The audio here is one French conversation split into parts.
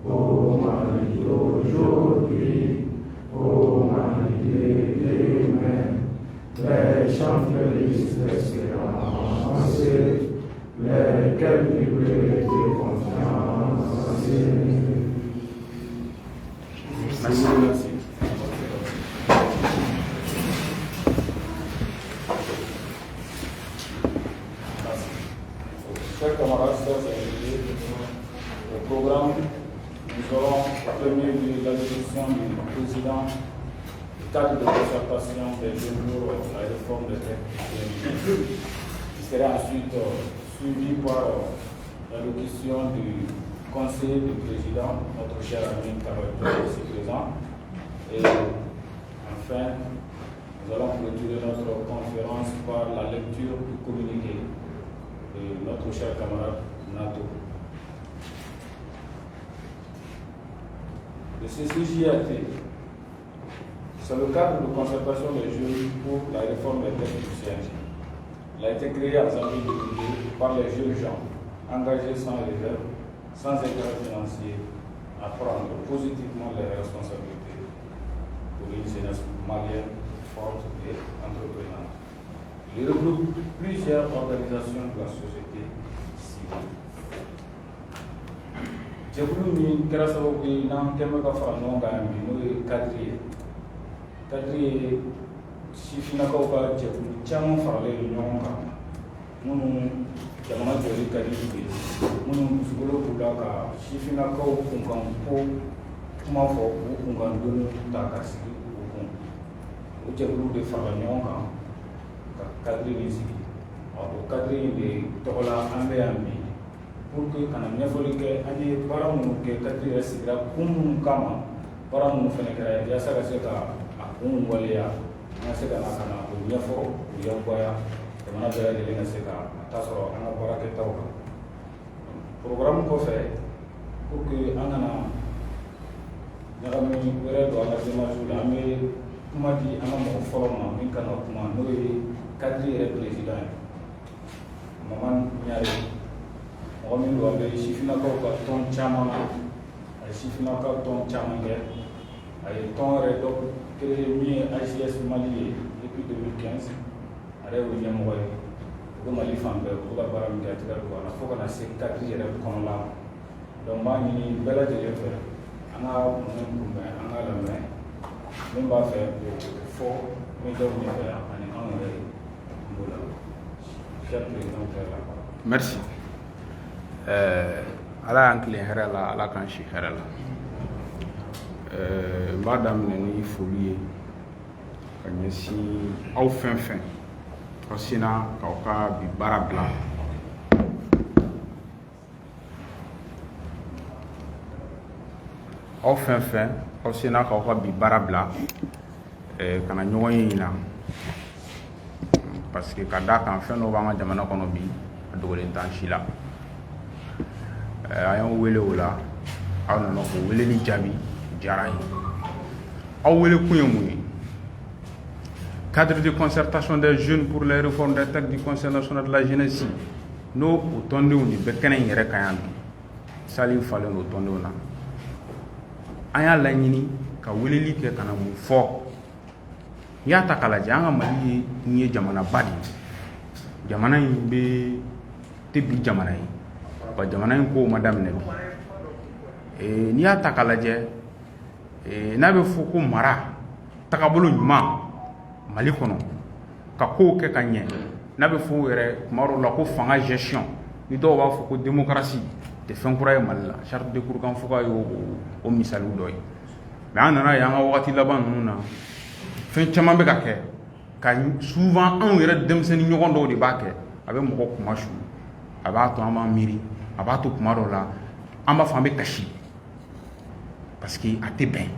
ô Marie d'aujourd'hui, ô Marie de demain, les championnistes d'espérance, les quelques de confiance. Merci. Chers camarades, chers invités, au programme, nous aurons premier lieu l'élection du président du cadre de concertation des jeunes pour la réforme des textes, qui sera ensuite suivi par l'allocution du conseiller du président, notre cher ami Carole, ici présent. Et enfin, nous allons clôturer notre conférence par la lecture du communiqué de notre cher camarade Nato. Le CCJAT, c'est le cadre de concertation des jeunes pour la réforme des textes du CNJ. Il a été créé en janvier 2002 par les jeunes gens engagés sans réserve, sans intérêt financier, à prendre positivement les responsabilités pour une jeunesse malienne forte et entreprenante. Il regroupe plusieurs organisations de la société civile. Jɛkulu min kɛra sababu ye n'an kɛmɛ ka fara ɲɔgɔn kan bi n'o ye kadiri ye. Kadiri ye sifinnakaw ka jɛkulu caman faralen don ɲɔgɔn kan minnu jamana jɔli ka di u ye minnu dusukolo b'u la ka sifinnakaw kunkan ko kuma fɔ k'u kunkan donni ta ka sigi u kun. O jɛkulu de farala ɲɔgɔn kan ka kadiri in sigi. O kadiri in de tɔgɔ la an bɛ yan bi pour que kana ɲɛfɔli kɛ an ye baara minnu kɛ kadiri yɛrɛ sigira kun minnu kama baara minnu fɛnɛ kɛra yaasa ka se ka a kun waleya an ka se ka na ka na o ɲɛfɔ o yakubaya jamana bɛɛ lajɛlen ka se ka taa sɔrɔ an ka baarakɛtaw kan. Programme kɔfɛ pour que an kana ɲagami wɛrɛ don an ka démarche la an bɛ kuma di an ka mɔgɔ fɔlɔ ma min kan ka kuma n'o ye kadiri yɛrɛ président ye Maman Ɲare. Mɔgɔ min don a bɛ sifinnakaw ka tɔn caman na a ye sifinnakaw tɔn caman kɛ a ye tɔn yɛrɛ dɔ créé min ye AJS Mali ye depuis 2015 a yɛrɛ y'o ɲɛmɔgɔ ye u bɛ Mali fan bɛɛ u bɛ ka baara min kɛ a tɛ ka don a la fo ka na se kadiri yɛrɛ kɔnɔla ma donc n b'a ɲini bɛɛ lajɛlen fɛ an ka mun kunbɛn an ka lamɛn min b'a fɛ k'o fɔ min dɔw ɲɛfɛ ani anw yɛrɛ ye n b'o la cher président Pierre Laporte. Merci. Ala y'an tilen hɛrɛ la, Ala k'an si hɛrɛ la. N b'a daminɛ ni foli ye ka ɲɛsin aw fɛn fɛn aw sina k'aw ka bi baara bila. Aw fɛn fɛn aw sina k'aw ka bi baara bila ka na ɲɔgɔn ye ɲina parce que ka d'a kan fɛn dɔ b'an ka jamana kɔnɔ bi a dogolen t'an si la. A y'an wele o la aw nana o weleli jaabi diyara n ye. Aw wele kun ye mun ye? Cadre de concertation des jeunes pour les réformes des textes du Conseil national de la jeunesse n'o o tɔndenw de bɛ kɛnɛ in yɛrɛ kan yan bi sali falen o tɔndenw na. An y'a laɲini ka weleli kɛ ka na mun fɔ. N'i y'a ta k'a lajɛ an ka Mali ye jamanaba de ye. Jamana in tɛ bi jamana ye. Wa jamana in kow ma daminɛ bi. N'i y'a ta k'a lajɛ n'a bɛ fɔ ko mara tagabolo ɲuman Mali kɔnɔ ka kow kɛ ka ɲɛ n'a bɛ fɔ yɛrɛ tuma dɔw la ko fanga gestion ni dɔw b'a fɔ ko démocratie tɛ fɛn kura ye Mali la charte de Kurukanfuga ye o misaliw dɔ ye. Mais an nana ye an ka wagati laban ninnu na fɛn caman bɛ ka kɛ ka souvent anw yɛrɛ denmisɛnnin ɲɔgɔn dɔw de b'a kɛ a bɛ mɔgɔ kuma su a b'a to an b'an miiri a b'a to kuma dɔw la an b'a fɔ an bɛ kasi parce que a tɛ bɛn.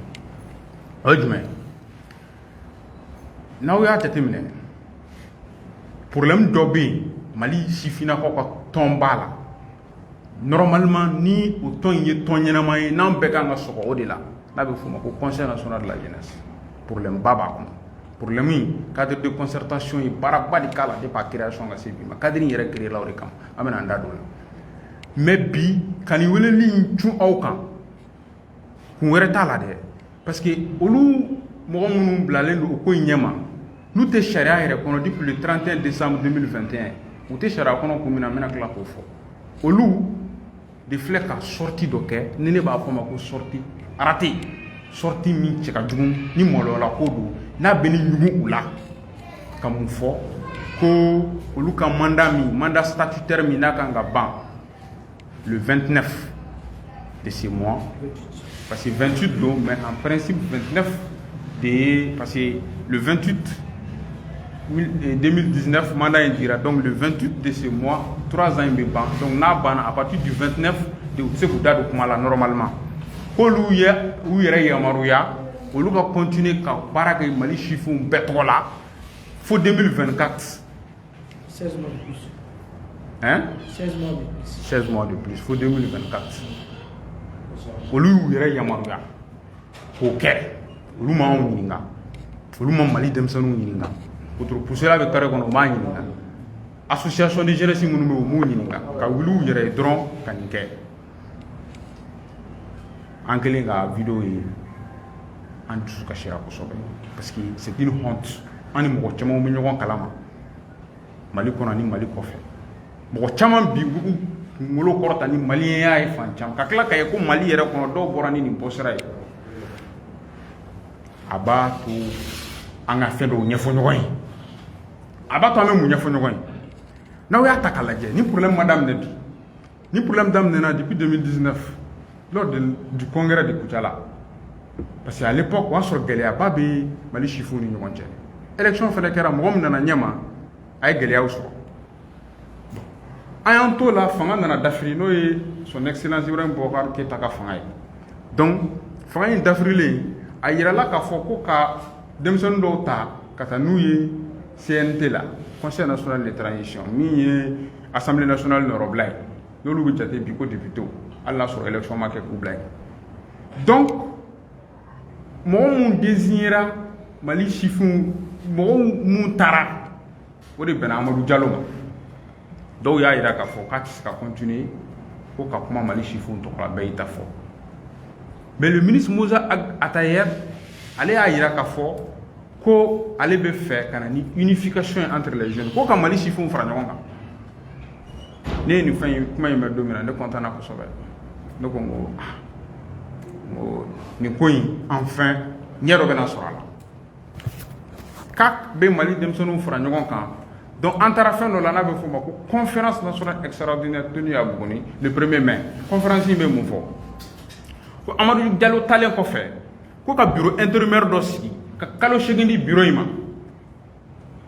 O ye jumɛn? N'aw y'a jateminɛ problème dɔ bɛ yen Mali sifinnakaw ka tɔn b'a la normalement ni o tɔn in ye tɔn ɲɛnama ye n'an bɛɛ kan ka sɔgɔ o de la n'a bɛ f'o ma ko Conseil national de la jeunesse problème ba b'a kɔnɔ. Problème in cadre de concertation ye baaraba de k'a la depuis a création ka se bi ma cadre in yɛrɛ créé la o de kama an bɛna an da don o la. Mais bi ka nin weleli in cun aw kan kun wɛrɛ t'a la dɛ parce que olu mɔgɔ minnu bilalen don o ko in ɲɛma n'u tɛ sariya yɛrɛ kɔnɔ depuis le 31 décembre 2021 u tɛ sariya kɔnɔ kun min na n bɛna tila k'o fɔ olu de filɛ ka sortie dɔ kɛ ni ne b'a fɔ ma ko sortie raté sortie min cɛ ka jugu ni maloyala ko don n'a bɛ ni ɲugun u la ka mun fɔ ko olu ka mandat statutaire min n'a kan ka ban le 29 de ce mois parce que 28 don mais en principe 29 de parce que le 28 2019 mandat in dira donc le 28 de ce mois 3 ans in bɛ ban donc n'a banna à partir du 29 de u tɛ se k'u da don kuma la normalement k'olu ye u yɛrɛ yamaruya olu ka continuer ka baara kɛ Mali sifinw bɛɛ tɔgɔ la fo 2024. 16 mois de plus. Hein? 16 mois de plus. 16 mois de plus, faut 2024. Olu yɛrɛ yamaruya k'o kɛ olu m'anw ɲininka olu ma Mali denmisɛnninw ɲininka wotoropussela bɛ kare kɔnɔ o m'a ɲininka association de jeunesse minnu bɛ yen o m'u ɲininka ka wuli u yɛrɛ ye dɔrɔn ka nin kɛ an kɛlen ka vidéo ye an dusu kasira kosɛbɛ parce que c'est une honte an ni mɔgɔ caman bɛ ɲɔgɔn kalama Mali kɔnɔ ni Mali kɔfɛ mɔgɔ caman bi u kunkolo kɔrɔta ni maliyɛnya ye fan caman ka tila ka ye ko Mali yɛrɛ kɔnɔ dɔw bɔra ni nin bɔsira ye a b'a to an ka fɛn dɔw ɲɛfɔ ɲɔgɔn ye a b'a to an bɛ mun ɲɛfɔ ɲɔgɔn ye n'aw y'a ta k'a lajɛ ni problème ma daminɛ bi ni problème daminɛna depuis 2019 lors du congrès de Kucala parce que à l'époque o y'a sɔrɔ gɛlɛyaba bɛ Mali sifinw ni ɲɔgɔn cɛ élection fɛnɛ kɛra mɔgɔ min nana ɲɛma a ye gɛlɛyaw sɔrɔ an y'an to la fanga nana dafiri n'o ye son excellence Ibrahim Boubacar Keïta ka fanga ye donc fanga in dafirilen a yirala k'a fɔ ko ka denmisɛnnin dɔw ta ka taa n'u ye CNT la Conseil national de transition min ye Assemblée nationale nɔrɔbila ye n'olu bɛ jate bi ko député hali n'a sɔrɔ élection ma kɛ k'u bila ye donc mɔgɔ mun désignera Mali sifinw mɔgɔ mun taara o de bɛnna Amadou Diallo ma dɔw y'a jira k'a fɔ k'a tɛ se ka continuer ko ka kuma Mali sifinw tɔgɔ la bɛɛ y'i ta fɔ mais le ministre Moussa Atayer ale y'a jira k'a fɔ ko ale bɛ fɛ ka na ni unification entre les jeunes ko ka Mali sifinw fara ɲɔgɔn kan ne ye nin fɛn kuma in mɛn don min na ne kɔntana kosɛbɛ ne ko n ko nin ko in enfin ɲɛ dɔ bɛna sɔrɔ a la CAC bɛ Mali denmisɛnninw fara ɲɔgɔn kan donc an taara fɛn dɔ la n'a bɛ f'o ma ko conférence nationale extraordinaire tenue à Buguni le 1er mai conférence in bɛ mun fɔ ko Amadou Diallo talen kɔfɛ ko ka bureau intérimaire dɔ sigi ka kalo 8 di bureau in ma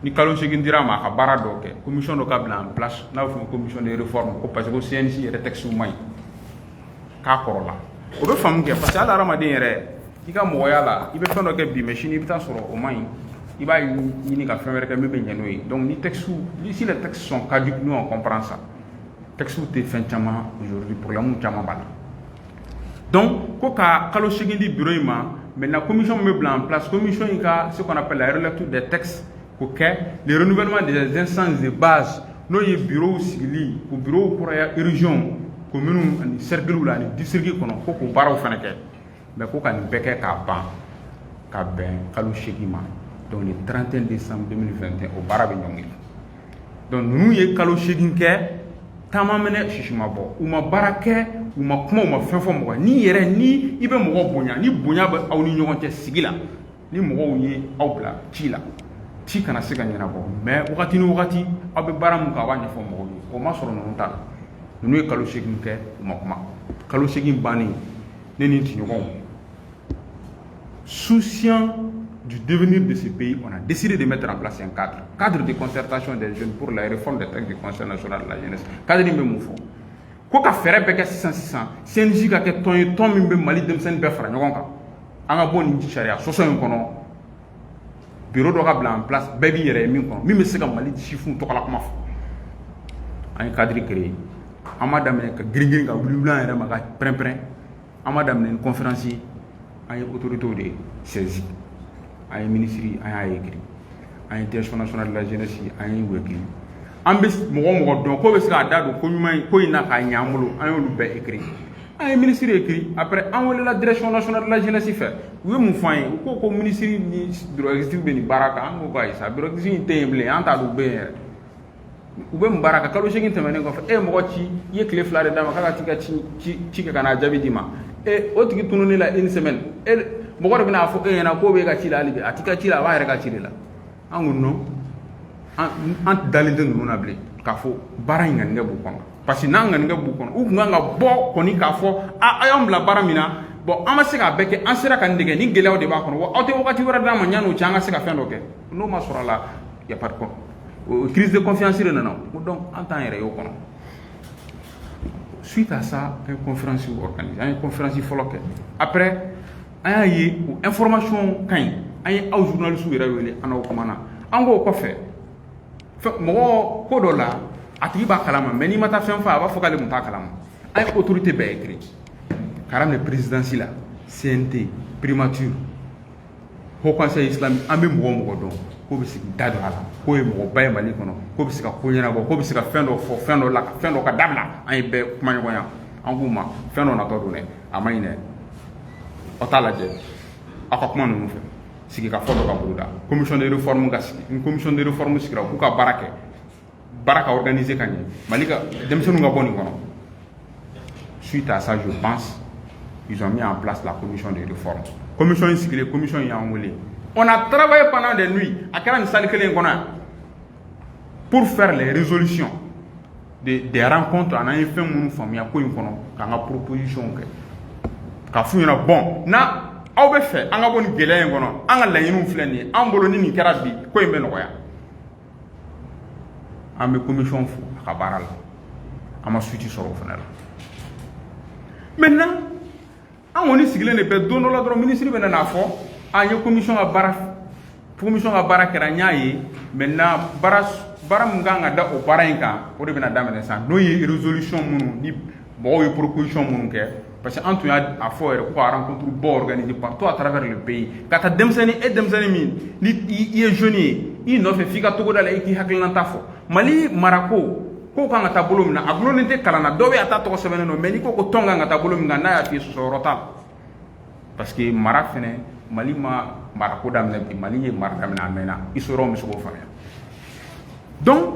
ni kalo 8 dira ma a ka baara dɔ kɛ commission dɔ ka bila en place n'a bɛ f'o ma commission de réforme ko parce que CNC yɛrɛ texte ma ɲi k'a kɔrɔ la o bɛ faamu kɛ parce que hali hadamaden yɛrɛ i ka mɔgɔya la i bɛ fɛn dɔ kɛ bi mais sini i bɛ taa sɔrɔ o ma ɲi i b'a ɲini ka fɛn wɛrɛ kɛ min bɛ ɲɛ n'o ye donc ni textes si les textes sont caducs nous on comprend ça textes tɛ fɛn caman aujourd'hui problème caman b'a la donc ko ka kalo 8 di bureau in ma maintenant commission min bɛ bila en place commission in ka ce qu'on appelle la relecture des textes k'o kɛ le renouvellement des instances de base n'o ye bureau sigili o bureau kɔrɔya région commune ani cercle la ani district kɔnɔ ko k'o baaraw fana kɛ mais ko ka nin bɛɛ kɛ k'a ban ka bɛn kalo 8 ma donc le 31 décembre 2021 o baara bɛ ɲɔngiri donc ninnu ye kalo 8 kɛ taama minɛ sisi ma bɔ u ma baara kɛ u ma kuma u ma fɛn fɔ mɔgɔ ni yɛrɛ ni i bɛ mɔgɔ bonya ni bonya bɛ aw ni ɲɔgɔn cɛ sigi la ni mɔgɔw ye aw bila ci la ci kana se ka ɲɛnabɔ mais wagati ni wagati aw bɛ baara mun kɛ a b'a ɲɛfɔ mɔgɔw ye o ma sɔrɔ ninnu ta la ninnu ye kalo 8 kɛ u ma kuma kalo 8 bannen ne ni n tiɲɔgɔnw souciant du devenir de ce pays, on a décidé de mettre en place un cadre de concertation des jeunes pour la réforme des textes du Conseil national de la jeunesse. Cadre de Moufo. Quoi qu'à faire, il y a 600, CNJ a fait ton mimbe Mali demsen befra, nous avons un bon charia, 60 kono, bureau de blanc en place, baby yere min kono, mime se ka Mali chifun to kala kuma. Un cadre créé. Amadame ka gringin ka blanc yere maka pren, amadame une conférence, une autorité de saisi. Un ministre a écrit un direction nationale de la jeunesse a écrit an bɛ mɔgɔ dɔn ko bɛ se k'a da don ko ɲuman ko in na k'a ɲɛ an bolo an y'olu bɛɛ écrit Un ministre écrit, après, on la direction nationale de la jeunesse fait. Oui, mon frère, ou ministre ni droguistique ni baraka, on va y ça. Droguistique ni temblé, on t'a doublé. Ou bien baraka, quand le chien te mène, on fait, eh, moi, y est clé flare d'âme, quand tu as jabi dima. Et autre qui tourne là une semaine. Et, moi, je vais faire, eh, na ko be ka chila libe, atika chila va reka chila. En non, en dalinde nous n'ablé, kafo, baranga n'ebu kono. Parce que nanga nga bukon ou nga bo koni ka fo ayam la baramina bon amase ka beke ansera kan dege ni gelew de ba kono o te wakati wara dama nyano changa se ka fendo ke no ma sura la y a pas de crise de confiance non donc en temps yere yo kono suite à ça une conférence organisée une conférence foloke après ayi information kan ayi au journaliste yere wele ana ko mana ango ko fe mo ko do la ati ba kalama mais ni mata fɛn fa a b'a fɔ k'ale mun t'a kalama an ye autorité bɛɛ écrit karam le présidentiel la CNT primature haut conseil islamique an bɛ mɔgɔ dɔn k'o bɛ se k'i da don a la k'o ye mɔgɔba ye Mali kɔnɔ k'o bɛ se ka ko ɲɛnabɔ k'o bɛ se ka fɛn dɔ fɔ fɛn dɔ la fɛn dɔ ka dabila an ye bɛɛ kuma ɲɔgɔnya an k'u ma fɛn dɔ natɔ don dɛ a ma ɲi dɛ aw t'a lajɛ aw ka kuma ninnu fɛ sigi ka fɔ dɔ ka boloda commission de réforme ka sigi ni commission de réforme sigira k'u ka baara kɛ baraka organisé quand Malika demsonu nga boni kono. Suite à ça, je pense ils ont mis en place la commission de réforme. Commission ici, commission y a envolé. On a travaillé pendant des nuits à Karan Salkele pour faire les résolutions des rencontres en ayant fait mon famille à quoi une proposition ka fu na bon na aw be fait anga boni gele ngono anga la yinu fleni ambolo ni karabi ko yimbe no ya en me commission fou à Baral, à ma suite sur le fenêtre. Maintenant, on est signé les bêtes donnant l'ordre ministre de la Fo, à une commission à Barak Ranyaye, maintenant, Baramganga da au Baranka, pour les dames et ça, nous y résolution ni bon proposition parce que Antoine a fait quoi rencontre bon organisé partout à travers le pays. Quand tu as des ni est jeune, il ne fait figa Togo dans les qui haklanta fo. Mali Marako, ko kanga tabolo mina aglo nte kalana dobe ata to sebene no meni ko tonga nga tabolo mina na ya fi so rotal. Parce que Marak fene Mali Marako dam ne Mali ye Marak na mena isoro mi so fa. Donc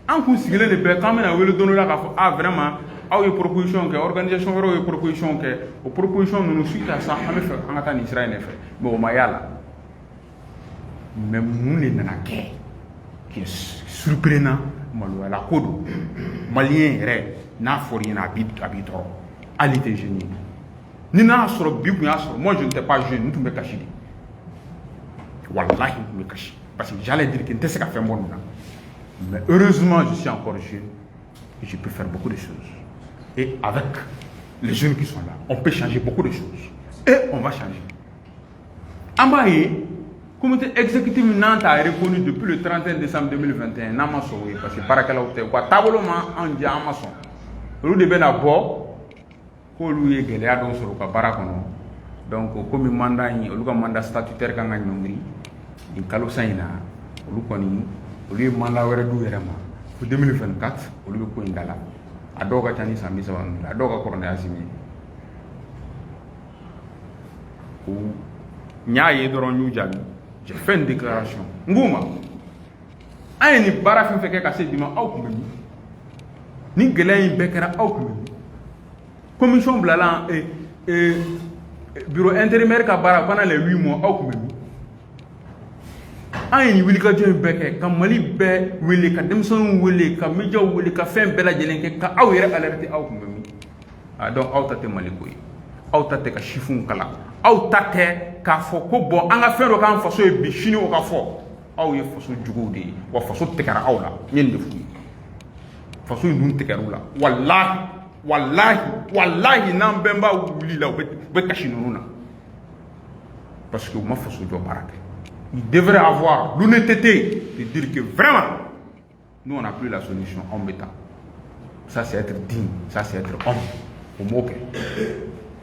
en considérant les pays quand même a wele donner la ah vraiment a eu proposition que organisation wero proposition que o proposition nous suite à ça a fait en attendant Israël ne fait mais au mayala même nous les nana qui est surprenant malo la kodo malien ré na forien habitoro alité génie ni na soro bibu ya soro moi je n'étais pas jeune nous me caché wallahi me caché parce que j'allais dire que n'était ce qu'a fait mon mais heureusement je suis encore jeune et je peux faire beaucoup de choses et avec les jeunes qui sont là on peut changer beaucoup de choses et on va changer Ambaye comité exécutif Nantes a reconnu depuis le 31 décembre 2021 Namaso parce que Barakala ou quoi tablement en dia Amason le de benabo ko lui gelea don sur ka barakono donc comme mandat ni lu ka mandat statutaire ka nga nyongri in kalo sayna lu koni lui mandat wéré du wéré ma pour 2024 lu ko indala adoga tani sami sawan adoga korone asimi ou nyaaye doron ñu jami j'ai fait une déclaration nguma ay ni bara fi feke ka se dima aw ko ni gelay bekara aw ko commission blala bureau intérimaire ka bara pendant les 8 mois aw ko ay ni wili ka joy beke ka mali be wili ka demson wili ka media wili ka fen bela jelenke ka aw yere alerté aw ko donc aw tate mali koy aw tate ka chifun kala aw tate ka fo ko bon anga fero kan faso e bi chini o ka fo aw ye faso jugo de wa faso tekara aw la ñen de fu faso ndun tekaru la wallahi nan bemba wuli la be kashinu na parce que ma faso jo barake il devrait avoir l'honnêteté de dire que vraiment nous on n'a plus la solution embêtant ça c'est être digne ça c'est être homme au mot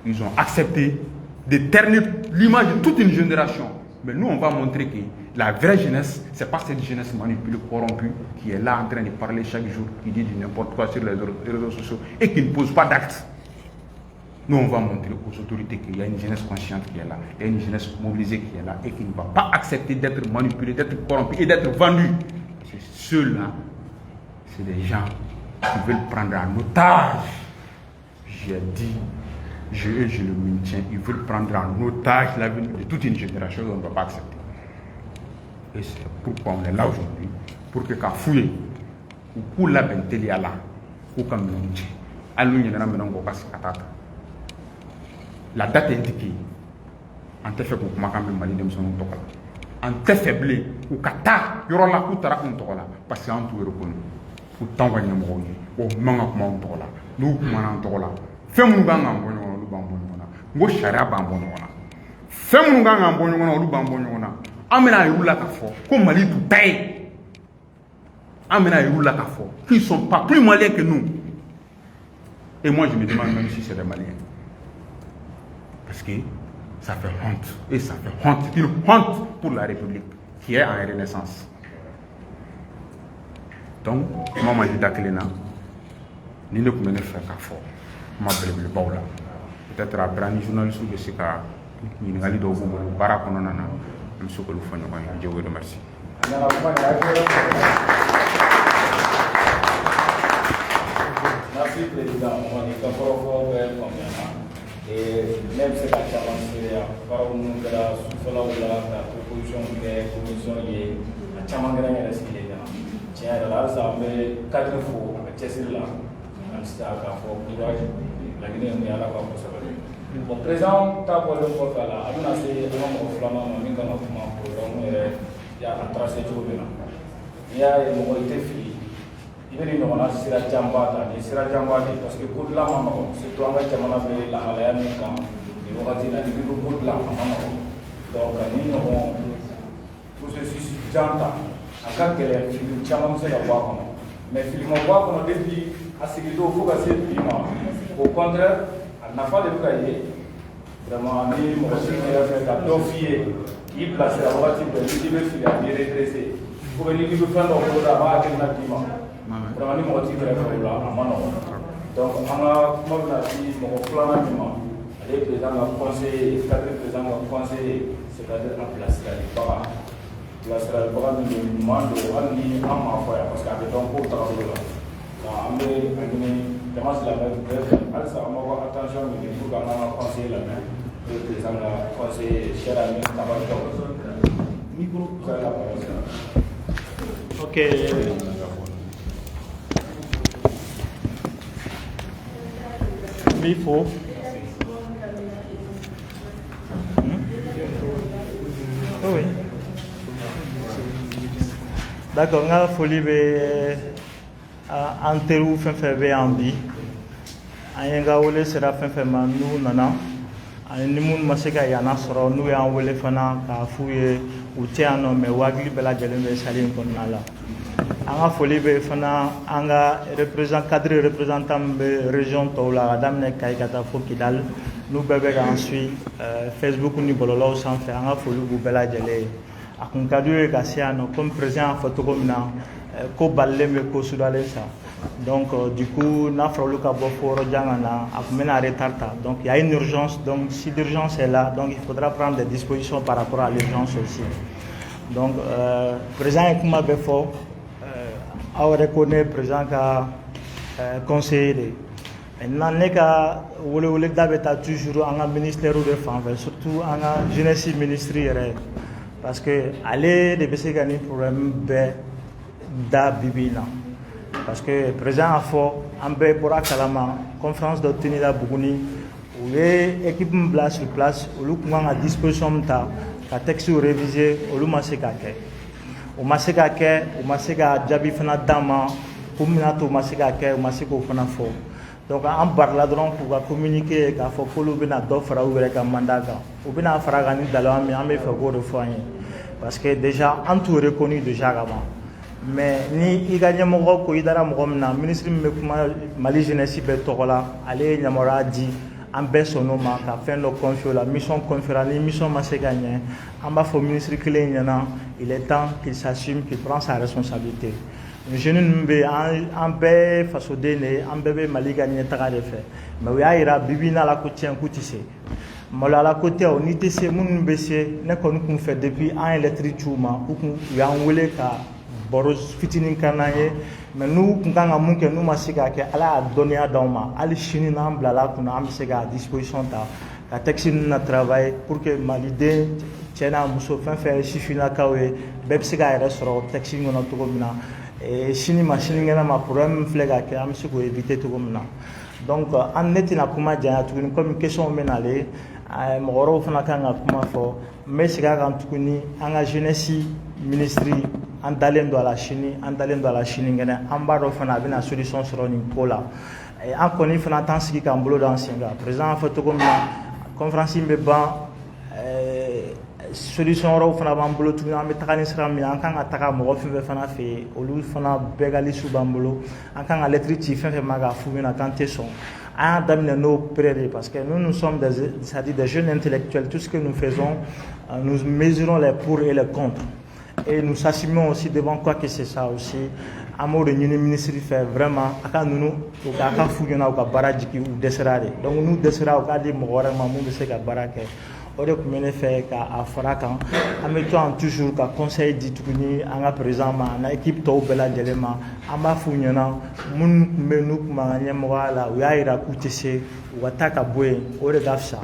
ils ont accepté de ternir l'image de toute une génération. Mais nous, on va montrer que la vraie jeunesse, ce n'est pas cette jeunesse manipulée, corrompue, qui est là en train de parler chaque jour, qui dit du n'importe quoi sur les réseaux sociaux et qui ne pose pas d'actes. Nous, on va montrer aux autorités qu'il y a une jeunesse consciente qui est là, il y a une jeunesse mobilisée qui est là et qui ne va pas accepter d'être manipulée, d'être corrompue et d'être vendue. Parce que ceux-là, c'est des gens qui veulent prendre en otage. J'ai dit, je le maintiens, ils veulent prendre en otage l'avenir de toute une génération, on ne va pas accepter. Et c'est pourquoi on est là aujourd'hui, pour que quand fouiller, ou pour la bentele là, ou comme l'on dit, la date est indiquée. En te fait pour ma campagne Mali de son toka. En te faible ou kata, yoro la kutara on toka parce que en tout reconnu. Pour t'envoyer mon rôle, au manga mon toka. Nous m'en toka. Fais-moi ganga bon lu bambona. Ngo sharia bambona. Fais-moi ganga bon lu bambona. Amena yula ka fo. Comme Mali tout taille. Amena yula ka fo. Qui sont pas plus maliens que nous. Et moi je me demande même si c'est des Maliens. Parce que ça fait honte. Et ça fait honte. C'est une honte pour la République qui est en renaissance. Donc, moi, je suis d'accord. Ni ne pouvons pas faire qu'à fort. Je suis le baoula. Peut-être après, un journaliste de ce cas, il y a des gens qui ont barak on en a. Je suis le fond. Je vous remercie. Merci, Président. On est d'accord. Et même si la challenge par nous de la sous-fala la proposition de commission est à Chamangana et Sénégal. Tiens, là, ça met 4 fois à Tessila, à Staka pour courage, la Guinée est à la fois pour ça. Bon, présent, t'as pour le port là, à nous, c'est un homme flamand, mais quand on a programme, il y a un tracé de l'eau. Il y a une mobilité fille. Il y a une sira jambata, ni sira jambati parce que good la mama, c'est toi qui m'en avait la halaya ni quand, et on va dire la vie good la mama. Donc, nous avons processus janta, en cas que les films chamam c'est la voix comme, mais film on voit qu'on a depuis à ce qu'il faut que c'est piment. Au contraire, on n'a pas de cahier. Vraiment, ni mon aussi qui a fait la dofier, qui place la voiture de l'univers qui a bien redressé. Pour venir nous faire le programme avec un piment. Vraiment, ni mon aussi qui a fait là, à Manon. Donc, on a comme on a dit, mon plan piment. Les présidents ont conseillé, les présidents ont conseillé, c'est-à-dire en place la Libara. Place la Libara, nous demandons à lui en m'envoyer parce qu'il y a des gens pour travailler là. On commence la même chose. Alors, on va attention, mais il faut qu'on a conseillé la main. Le président a conseillé, cher ami, micro, ça la parole. Ok. Bifo. Oui. D'accord, on a folie en terou fin fait en bi. Ayenga wole sera fin fait manu nana. Ani mun maseka yana soro nu ya wole fana ka fuye utiano me wagli bela gelembe salim konnala. Anga folie be fana anga représentant be région Toula damne kay kata fo kidal nu bebe ga ensuite Facebook ni bololo sans faire anga folie bu bela gele akun kadu ga siano comme président photo comme na ko balle me ko sudale ça. Donc du coup na frolu ka bo foro jangana akumena retarta. Donc il y a une urgence, donc si l'urgence est là, donc il faudra prendre des dispositions par rapport à l'urgence aussi. Donc président kuma be fo on reconnaît président ka conseiller. Maintenant les ka wole dabeta toujours en ministère de femmes, surtout en jeunesse ministère parce que aller de bese gani problème be da bibina. Parce que le président a fait un peu pour la conférence de Tinida Bougouni, où l'équipe est sur place, où l'on a à disposition de la texte révisé, où l'on a séquaqué. Où l'on a séquaqué, où l'on a séquaqué, Djabi Fana Dama, où l'on a séquaqué, où l'on a séquaqué, où l'on a séquaqué. Donc, on parle là-dedans pour communiquer, qu'il faut que l'on ait d'offres ou un mandat. Ou bien, on a fait dans l'armée, on a fait beaucoup de fois. Parce que déjà, on tout reconnu déjà avant. Mais ni il gagne mon ko idara mo na ministre me kuma Mali jeunesse be tokola ale nyamora di en besonoma ka fin le confio la mission conférence mission ma gagné en bas fo ministre clé nyana il est temps qu'il s'assume qu'il prend sa responsabilité jeune ninnu bɛ an bɛɛ fasoden de ye, an bɛɛ bɛ Mali ka ɲɛtaga de fɛ, mais u y'a yira bi in na la ko tiɲɛ k'u tɛ se. Maloyala ko tɛ o, n'i tɛ se minnu bɛ se, ne kɔni kun fɛ depuis an ye lettre ci u ma, u y'an wele ka baro fitinin kɛ n'an ye, mais n'u kun kan ka mun kɛ n'u ma se k'a kɛ, Ala y'a dɔnniya d'anw ma, hali sini n'an bilala kunna an bɛ se k'a disposition ta ka texte ninnu na travailler pour que maliden cɛ n'a muso fɛn fɛn ye sifinnakaw ye bɛɛ bɛ se k'a yɛrɛ sɔrɔ texte in kɔnɔ cogo min na, sini ma sinikɛnɛ ma problème min filɛ ka kɛ an bɛ se k'o éviter cogo min na. Donc an ne tɛna kuma janya tuguni comme question bɛ nalen, mɔgɔ wɛrɛw fana kan ka kuma fɔ, n bɛ segin a kan tuguni an ka jeunesse ministre an dalen don a la sini, an dalen don a la sinikɛnɛ, an b'a dɔn fana a bɛna solution sɔrɔ nin ko la. An kɔni fana t'an sigi k'an bolo d'an sen kan, président y'a fɔ cogo min na conférence in bɛ ban, solution wɛrɛw fana b'an bolo tuguni, an bɛ taga ni sira min an kan ka taga mɔgɔ fɛn fɛn fana fɛ yen, olu fana bɛɛ ka liste b'an bolo, an kan ka lettre ci fɛn fɛn ma k'a f'u ɲɛna k'an tɛ sɔn. An y'a daminɛ n'o prêt de parce que nous sommes c'est-à-dire des jeunes intellectuels, tout ce que nous faisons, nous mesurons les pour et les contre. Et nous assumons aussi devant quoi que c'est ça aussi. An b'o de ɲini ministre fɛ vraiment a ka ninnu u ka f'u ɲɛna u ka baara jigin u dɛsɛra de, donc n'u dɛsɛra u k'a di mɔgɔ wɛrɛ ma mun bɛ se ka baara kɛ. O de tun bɛ ne fɛ k'a fara kan, an bɛ to an toujours ka conseil di tuguni an ka président ma, an ka équipe tɔw bɛɛ lajɛlen ma, an b'a f'u ɲɛna minnu tun bɛ yen n'u tun b'an ka ɲɛmɔgɔya la u y'a jira k'u tɛ se, u ka taa ka bɔ yen, o de ka fisa.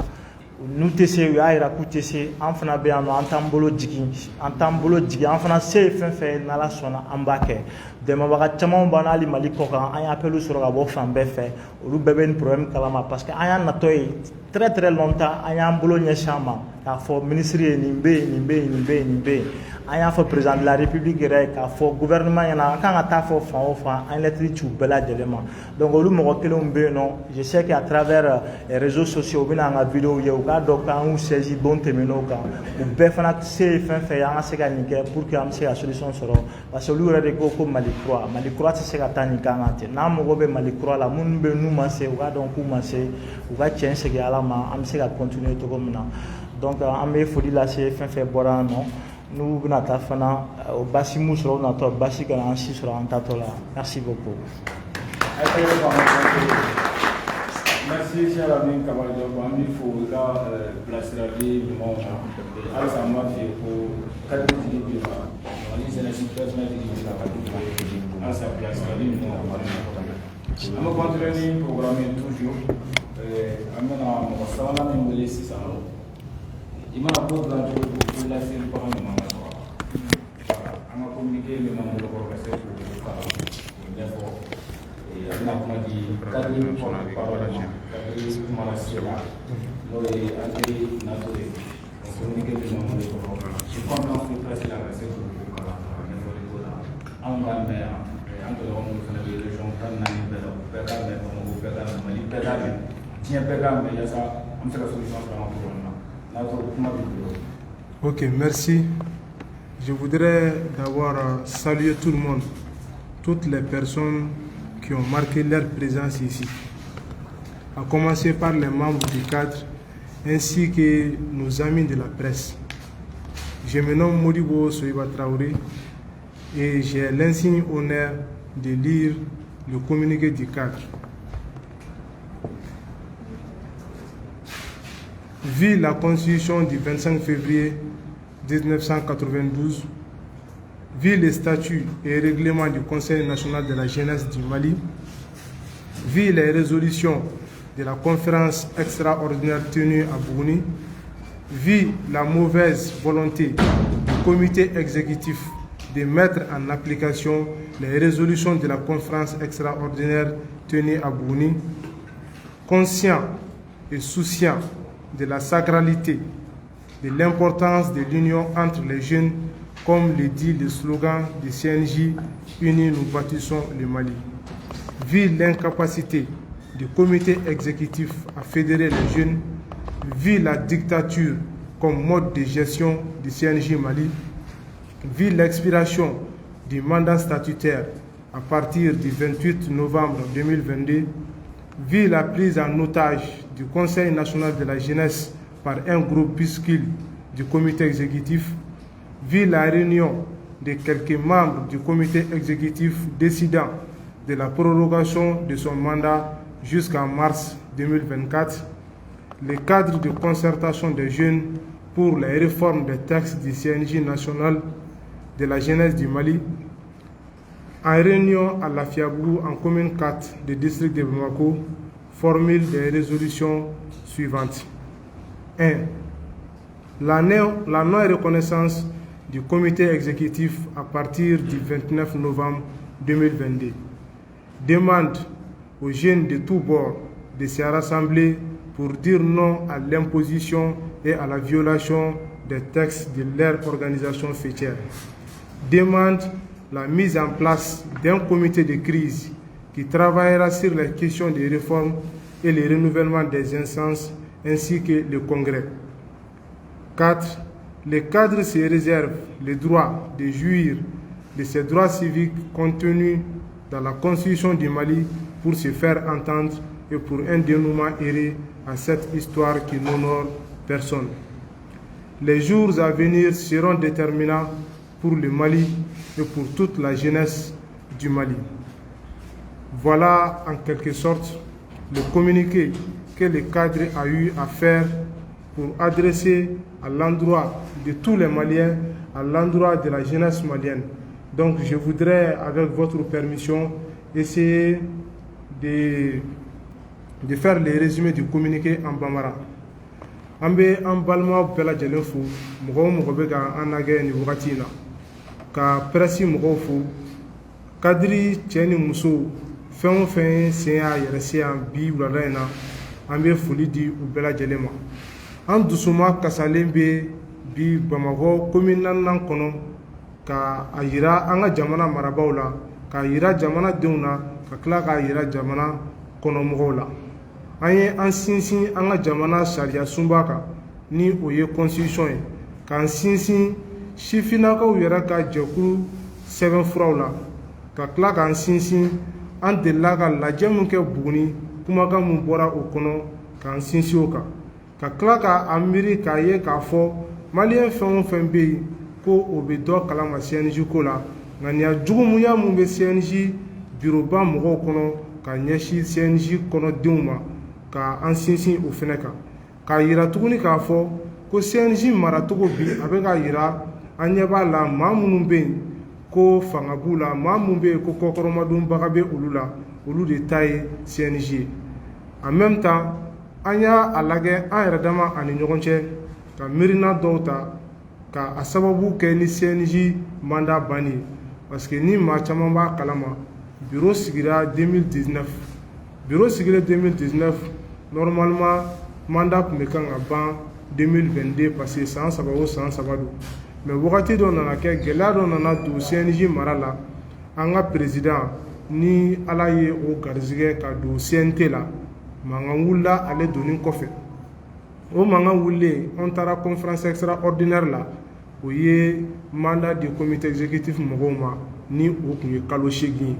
N'u tɛ se u y'a jira k'u tɛ se, an fana bɛ yan nɔ an t'an bolo jigin, an fana se ye fɛn fɛn ye n'Ala sɔnna an b'a kɛ. Dɛmɛbaga caman b'an na hali Mali kɔ kan, an ye appel sɔrɔ ka bɔ fan bɛɛ fɛ, olu bɛɛ bɛ nin problème kalama parce que an y'a natɔ ye très très longtemps, an y'an bolo ɲɛsin a ma k'a fɔ ministre ye nin bɛ yen, nin bɛ yen, nin bɛ yen, nin bɛ yen. An y'a fɔ président de la république yɛrɛ ye k'a fɔ gouvernement ɲɛna an kan ka taa fɔ fan o fan, an ye lettre ci u bɛɛ lajɛlen ma. Donc olu mɔgɔ kelenw bɛ yen nɔ, je sais qu'à travers les réseaux sociaux u bɛna an ka vidéo ye, u k'a dɔn k'an y'u saisi don tɛmɛnenw kan, u bɛɛ fana se ye fɛn fɛn ye an ka se ka nin kɛ pour que an bɛ se ka solution sɔrɔ parce que olu yɛrɛ de ko Mali kura, Mali kura tɛ se ka taa nin kan kan ten, n'an mago bɛ Mali kura la minnu bɛ n'u ma se u k'a dɔn k'u ma se, u ka tiɲɛ segin Ala ma, an bɛ se ka continuer cogo min na. Donc an bɛ foli lase fɛn fɛn bɔra yan nɔ, n'u bɛna taa fana o basi mun sɔrɔ u natɔ basi kana an si sɔrɔ an tatɔ la. Merci beaucoup. Merci cher ami Kamara Diop, an b'i fo i ka bilasirali ɲumanw na, halisa an b'a f'i ye ko kadiri bi ma Mali jeunesse personnelle bi ka kadiri halisa bilasirali ɲumanw na. An bɛ continuer ni programme ye toujours, an bɛna mɔgɔ sabanan min wele sisan, i mana ko dilan cogo o cogo laselibaga ɲuman ka sɔrɔ a la. An ka communiqué min b'an bolo kɔrɔ ka se k'o kalan k'o ɲɛfɔ, a bɛna kuma di kadiri porte-parole ma, kadiri kumana sera n'o ye André Nato ye, communiqué min b'an bolo kɔrɔ ci conférence de presse la ka se k'o kalan ka ɲɛfɔli k'o la. Anw b'a mɛn yan, an tɔɲɔgɔn minnu fana bɛ région 14 bɛɛ la, bɛɛ k'a mɛn, Bamakɔ bɛɛ k'a mɛn, Mali bɛɛ k'a mɛn, diɲɛ bɛɛ k'a mɛn yaasa an bɛ se ka solution sɔrɔ an ka problème na. Ok, merci. Je voudrais d'abord saluer tout le monde, toutes les personnes qui ont marqué leur présence ici, à commencer par les membres du cadre ainsi que nos amis de la presse. Je me nomme Modibo Soiba Traoré et j'ai l'insigne honneur de lire le communiqué du cadre. Vu la Constitution du 25 février 1992, vu les statuts et règlements du Conseil national de la jeunesse du Mali, vu les résolutions de la conférence extraordinaire tenue à Bouni, vu la mauvaise volonté du comité exécutif de mettre en application les résolutions de la conférence extraordinaire tenue à Bouni, conscient et souciant de la sacralité, de l'importance de l'union entre les jeunes, comme le dit le slogan du CNJ, Unis nous bâtissons le Mali. Vu l'incapacité du comité exécutif à fédérer les jeunes, vu la dictature comme mode de gestion du CNJ Mali, vu l'expiration du mandat statutaire à partir du 28 novembre 2022, vu la prise en otage du Conseil national de la jeunesse par un groupuscule du comité exécutif, vu la réunion de quelques membres du comité exécutif décidant de la prorogation de son mandat jusqu'en mars 2024, le cadre de concertation des jeunes pour les réformes des textes du CNJ national de la jeunesse du Mali, en réunion à la Fiabourou en commune 4 du district de Bamako, formule des résolutions suivantes. 1. La non-reconnaissance du comité exécutif à partir du 29 novembre 2022. Demande aux jeunes de tous bords de se rassembler pour dire non à l'imposition et à la violation des textes de leur organisation fêtière. Demande la mise en place d'un comité de crise qui travaillera sur les questions des réformes et le renouvellement des instances ainsi que le Congrès. 4. Le cadre se réserve le droit de jouir de ses droits civiques contenus dans la Constitution du Mali pour se faire entendre et pour un dénouement heureux à cette histoire qui n'honore personne. Les jours à venir seront déterminants pour le Mali et pour toute la jeunesse du Mali. Voilà en quelque sorte le communiqué que le cadre a eu à faire pour adresser à l'endroit de tous les Maliens, à l'endroit de la jeunesse malienne. Donc je voudrais, avec votre permission, essayer de faire le résumé du communiqué en Bambara. Ambe en balma bela jelenfu mɔgɔ bɛ ka an lagɛ ni wagati in na ka presse mɔgɔw fo kadiri cɛ ni muso fɛn o fɛn sen y'a yɛrɛ se yan bi wulada in na an bɛ foli di u bɛɛ lajɛlen ma. An dusuma kasalen bɛ bi Bamakɔ commune 4 kɔnɔ ka a yira an ka jamana marabaaw la, ka yira jamanadenw na, ka tila k'a yira jamana kɔnɔmɔgɔw la. An ye an sinsin an ka jamana sariya sunba kan ni o ye constitution ye, k'an sinsin sifinnakaw yɛrɛ ka jɛkulu sɛbɛnfuraw la, ka tila k'an sinsin an delila ka lajɛ min kɛ Buguni kumakan min bɔra o kɔnɔ k'an sinsin o kan, ka tila k'a miiri k'a ye k'a fɔ maliyɛn fɛn o fɛn bɛ yen ko o bɛ dɔ kalama CNJ ko la, ŋaniya jugumuya min bɛ CNJ biroba mɔgɔw kɔnɔ ka ɲɛsin CNJ kɔnɔdenw ma, ka an sinsin o fɛnɛ kan, k'a yira tuguni k'a fɔ ko CNJ maracogo bi a bɛ ka yira an ɲɛ b'a la maa minnu bɛ yen ko fanga b'u la, maa minnu bɛ yen ko kɔkɔrɔmadonbaga bɛ olu la, olu de ta ye CNJ ye. En même temps an y'a lajɛ an yɛrɛ dama ani ɲɔgɔn cɛ ka miirina dɔw ta ka a sababu kɛ ni CNJ mandat banni ye, parce que ni maa caman b'a kalama bureau sigira 2019. Bureau sigira 2019 normalement mandat tun bɛ kan ka ban 2022 parce que san 3 o san 3 don, mais wagati dɔ nana kɛ gɛlɛya dɔ nana don CNJ mara la, an ka président ni ala ye o garizigɛ ka don CNT la, mankan wulila ale donni kɔfɛ. O mankan wulilen an taara conférence extraordinaire la, o ye mandat du comité exécutif mɔgɔw ma ni o tun ye kalo 8 ye.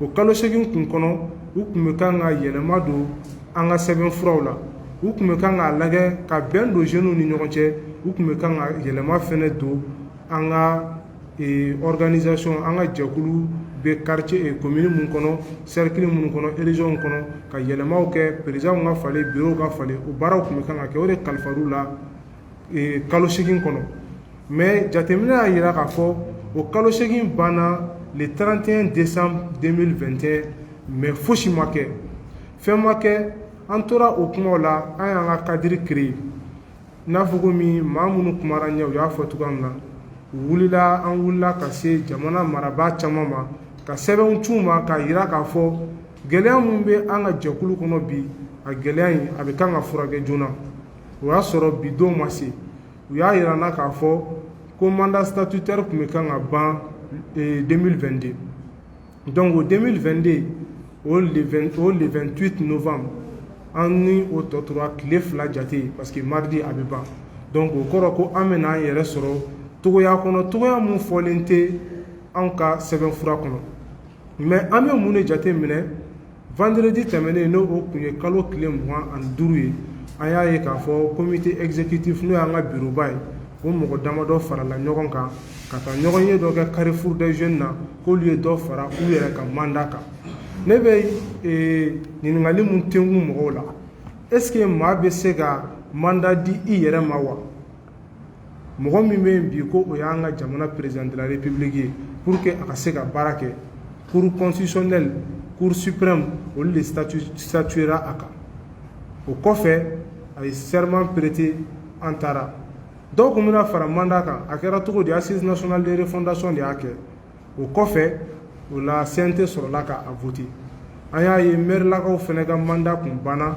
O kalo 8 kun kɔnɔ u tun bɛ kan ka yɛlɛma don an ka sɛbɛnfuraw la, u tun bɛ kan ka lajɛ ka bɛn don jeunes ni ɲɔgɔn cɛ, u tun bɛ kan ka yɛlɛma fɛnɛ don an ka organisation, an ka jɛkulu bɛ quartier commune mun kɔnɔ, cercle mun kɔnɔ, région kɔnɔ, ka yɛlɛmaw kɛ, président ka falen, bureau ka falen, o baaraw tun bɛ kan ka kɛ, o de kalifar'u la kalo 8 kɔnɔ. Mais jateminɛ y'a yira k'a fɔ o kalo 8 banna le 31 décembre 2021, mais fosi ma kɛ, fɛn ma kɛ. An tora o kumaw la, an y'an ka cadre créé, n'a fɔ komi maa minnu kumara ɲɛ u y'a fɔ cogoya min na, an wulila ka se jamana marabaa caman ma, ka sɛbɛnw c'u ma k'a yira k'a fɔ gɛlɛya min bɛ an ka jɛkulu kɔnɔ bi, a gɛlɛya in a bɛ kan ka furakɛ joona. O y'a sɔrɔ bi don ma se, u y'a yira n na k'a fɔ ko mandat statutaire tun bɛ kan ka ban 2022. Donc o 2022 o le 28 novembre an ni o tɔ tora tile 2 jate parce que mardi a bɛ ban. Donc o kɔrɔ ko an bɛna an yɛrɛ sɔrɔ togoya kɔnɔ, togoya mun fɔlen tɛ anw ka sɛbɛnfura kɔnɔ. Mais an bɛ mun de jate minɛ vendredi tɛmɛnen n'o tun ye kalo tile 25 ye, an y'a ye k'a fɔ comité exécutif n'o y'an ka bureauba ye, o mɔgɔ damadɔ farala ɲɔgɔn kan ka taa ɲɔgɔn ye dɔ kɛ Carrefour des Jeunes na k'olu ye dɔ fara u yɛrɛ ka mandat kan. Ne bɛ ɲininkali mun tɛnku mɔgɔw la, est-ce que maa bɛ se ka mandat di i yɛrɛ ma wa? Mɔgɔ min bɛ yen bi ko o y'an ka jamana président de la République ye pour que a ka se ka baara kɛ, Cour constitutionnelle, Cour suprême olu de statuera a kan. O kɔfɛ a ye serment prêté an taara. Dɔw kun bɛna fara mandat kan, a kɛra cogo di? Assise nationale de refondation de y'a kɛ. O kɔfɛ o la CNT sɔrɔla ka a voter. An y'a ye maire-lakaw fɛnɛ ka mandat kun banna,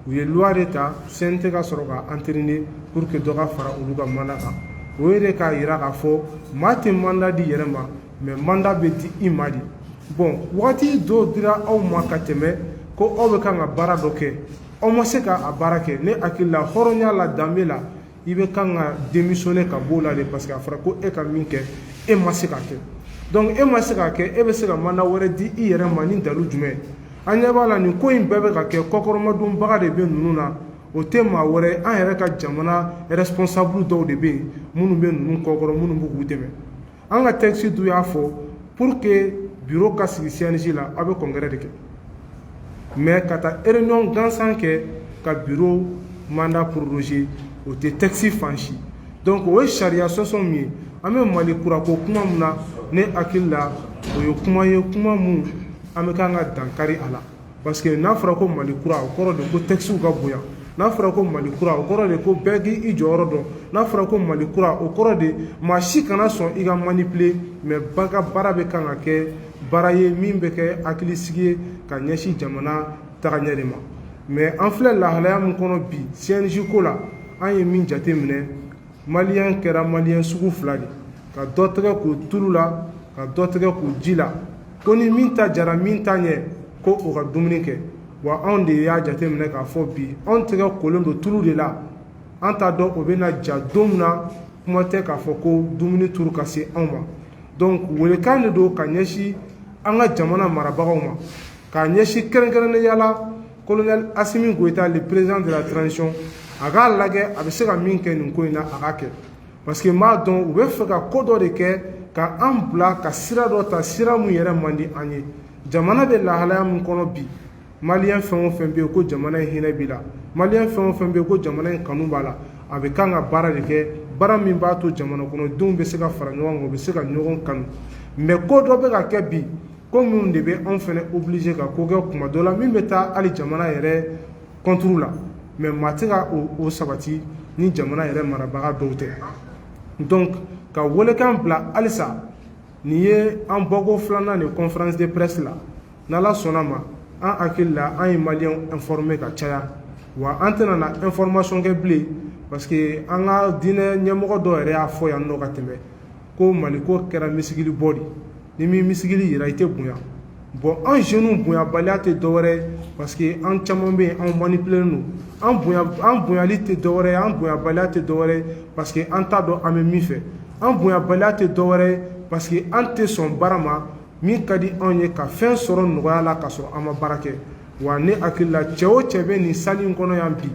u ye loi de ta CNT ka sɔrɔ ka entériner pour que dɔ ka fara olu ka mandat kan. O ye de k'a yira k'a fɔ maa tɛ mandat di yɛrɛ ma, mais mandat bɛ di i ma de. Bon, waati dɔw dira aw ma ka tɛmɛ ko aw bɛ kan ka baara dɔ kɛ, aw ma se ka a baara kɛ. Ne hakili la hɔrɔnya la danbe la i bɛ kan ka démissionner ka bɔ o la de parce que a fɔra ko e ka min kɛ e ma se ka kɛ. Donc e ma se ka kɛ, e bɛ se ka mandat wɛrɛ di i yɛrɛ ma ni dalu jumɛn? An ɲɛ b'a la nin ko in bɛɛ bɛ ka kɛ kɔkɔrɔmadonbaga de bɛ ninnu na, o tɛ maa wɛrɛ, an yɛrɛ ka jamana responsable dɔw de bɛ yen minnu bɛ ninnu kɔkɔrɔ, minnu bɛ k'u dɛmɛ. An ka texte dun y'a fɔ pour que bureau ka sigi CNJ la aw bɛ congrès de kɛ, mais ka taa réunion gansan kɛ ka bureau mandat proroger o tɛ texte fan si. Donc o ye sariya sɔsɔ min ye. An bɛ Mali kura ko kuma min na ne hakili la o ye kuma ye kuma mun an bɛ kan ka dankari a la, parce que n'a fɔra ko Mali kura o kɔrɔ de ko texte ka bonya, n'a fɔra ko Mali kura o kɔrɔ de ko bɛɛ k'i jɔyɔrɔ dɔn, n'a fɔra ko Mali kura o kɔrɔ de maa si kana sɔn i ka manipuler, mais ba ka baara bɛ kan ka kɛ baara ye min bɛ kɛ hakilisigi ye ka ɲɛsin jamana tagaɲɛ de ma. Mais an filɛ lahalaya min kɔnɔ bi CNJ ko la an ye min jate minɛ, maliyɛn kɛra maliyɛn sugu fila de, ka dɔ tɛgɛ k'o tulu la ka dɔ tɛgɛ k'o ji la, ko ni min ta jara min ta ɲɛ ko o ka dumuni kɛ. Wa anw de y'a jate minɛ k'a fɔ bi anw tɛgɛ kolen don tulu de la, an t'a dɔn o bɛna ja don min na, kuma tɛ k'a fɔ ko dumuni turu ka se anw ma. Donc welekan de don ka ɲɛsin an ka jamana marabagaw ma, k'a ɲɛsin kɛrɛnkɛrɛnnenya la colonel Assimi Goïta, le président de la transition, a k'a lajɛ a bɛ se ka min kɛ nin ko in na a k'a kɛ, parce que m'a dɔn u bɛ fɛ ka ko dɔ de kɛ ka an bila ka sira dɔ ta, sira mun yɛrɛ man di an ye. Jamana bɛ lahalaya min kɔnɔ bi, maliyɛn fɛn o fɛn bɛ yen ko jamana in hinɛ b'i la, maliyɛn fɛn o fɛn bɛ yen ko jamana in kanu b'a la, a bɛ kan ka baara de kɛ, baara min b'a to jamana kɔnɔdenw bɛ se ka fara ɲɔgɔn kan, u bɛ se ka ɲɔgɔn kanu. Mais ko dɔ bɛ ka kɛ bi, ko minnu de bɛ anw fɛnɛ obligé ka ko kɛ kuma dɔ la min bɛ taa hali jamana yɛrɛ contre la, mais maa tɛ ka o sabati ni jamana yɛrɛ marabaga dɔw tɛ. Donc ka welekan bila halisa, nin ye an bɔko filanan de conférence de presse la, n'Ala sɔnna ma an hakili la an ye maliyɛnw informer ka caya, wa an tɛna na information kɛ bilen parce que an ka diinɛ ɲɛmɔgɔ dɔw yɛrɛ y'a fɔ yan nɔ ka tɛmɛ ko Mali ko kɛra misigili bɔ de, ni min misigili yira i tɛ bonya. Bon an jeunes bonyabaliya tɛ dɔwɛrɛ parce que an caman bɛ yen an manipulé don, an bonyali tɛ dɔwɛrɛ, an bonyabaliya tɛ dɔwɛrɛ parce que an t'a dɔn an bɛ min fɛ, an bonyabaliya tɛ dɔwɛrɛ parce que an tɛ sɔn baara ma min ka di anw ye ka fɛn sɔrɔ nɔgɔya la ka sɔrɔ an ma baara kɛ. Wa ne hakili la cɛ o cɛ bɛ nin salle in kɔnɔ yan bi,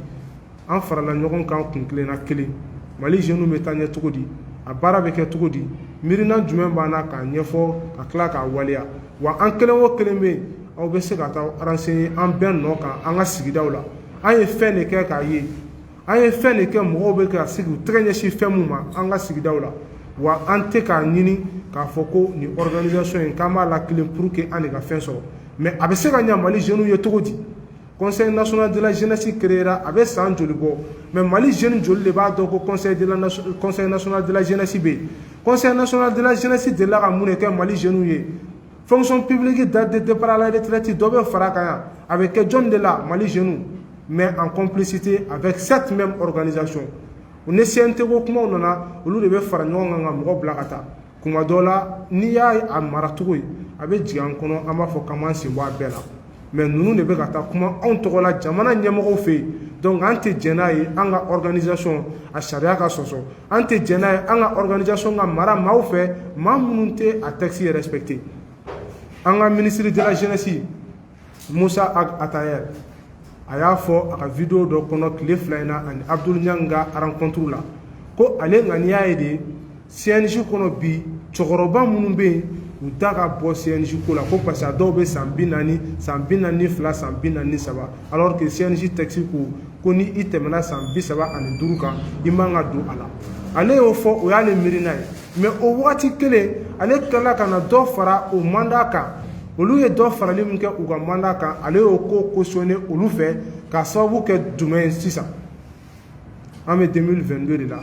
an farala ɲɔgɔn kan kun kelenna kelen, Mali jeunes bɛ taa ɲɛ cogo di, a baara bɛ kɛ cogo di, miirina jumɛn b'an na k'a ɲɛfɔ ka tila k'a waleya. Wa an kelen o kelen bɛ yen aw bɛ se ka taa renseigner an bɛɛ nɔ kan an ka sigidaw la, an ye fɛn de kɛ k'a ye, an ye fɛn de kɛ mɔgɔw bɛ ka sigi u tɛgɛ ɲɛsin fɛn min ma an ka sigidaw la, wa an tɛ k'a ɲini k'a fɔ ko nin organisation in k'an b'a lakilen pour que an de ka fɛn sɔrɔ. Mais a bɛ se ka ɲɛ Mali jeunes ye cogo di? Conseil national de la jeunesse créera a bɛ san joli bɔ, mais Mali jeunes joli de b'a dɔn ko conseil national de la jeunesse bɛ yen? Conseil national de la jeunesse delila ka mun de kɛ Mali jeunes ye? Fonction publique date de départ à la retraite dɔ bɛ fara kan yan, a bɛ kɛ jɔn de la? Mali jeunes, mais en complicité avec cette même organisation. U ni CNT ko kumaw nana olu de bɛ fara ɲɔgɔn kan ka mɔgɔ bila ka taa. Kuma dɔ la n'i y'a mara cogo ye a bɛ jigin an kɔnɔ, an b'a fɔ k'an b'an sen bɔ a bɛɛ la, mais ninnu de bɛ ka taa kuma anw tɔgɔ la jamana ɲɛmɔgɔw fɛ yen. Donc an tɛ jɛn n'a ye an ka organisation a sariya ka sɔsɔ, an tɛ jɛn n'a ye an ka organisation ka mara maaw fɛ maa minnu tɛ a texte respecté. An ka ministre de la jeunesse Musa Atayer a y'a fɔ a ka vidéo dɔ kɔnɔ tile 2 in na ani Abdul Niang ka rencontre la ko ale ŋaniya ye de CNJ kono bi cɛkɔrɔba minnu bɛ yen u da ka bɔ CNJ ko la ko parce que a dɔw bɛ san 40 san 42 san 43 alors que CNJ texte ko ni i tɛmɛna san 35 kan i man ka don a la ale y'o fɔ o y'ale miirina ye mais o wagati kelen ale tilala ka na dɔ fara o mandat kan olu ye dɔ farali min kɛ u ka mandat kan ale y'o ko cautionné olu fɛ ka sababu kɛ jumɛn ye sisan an bɛ 2022 de la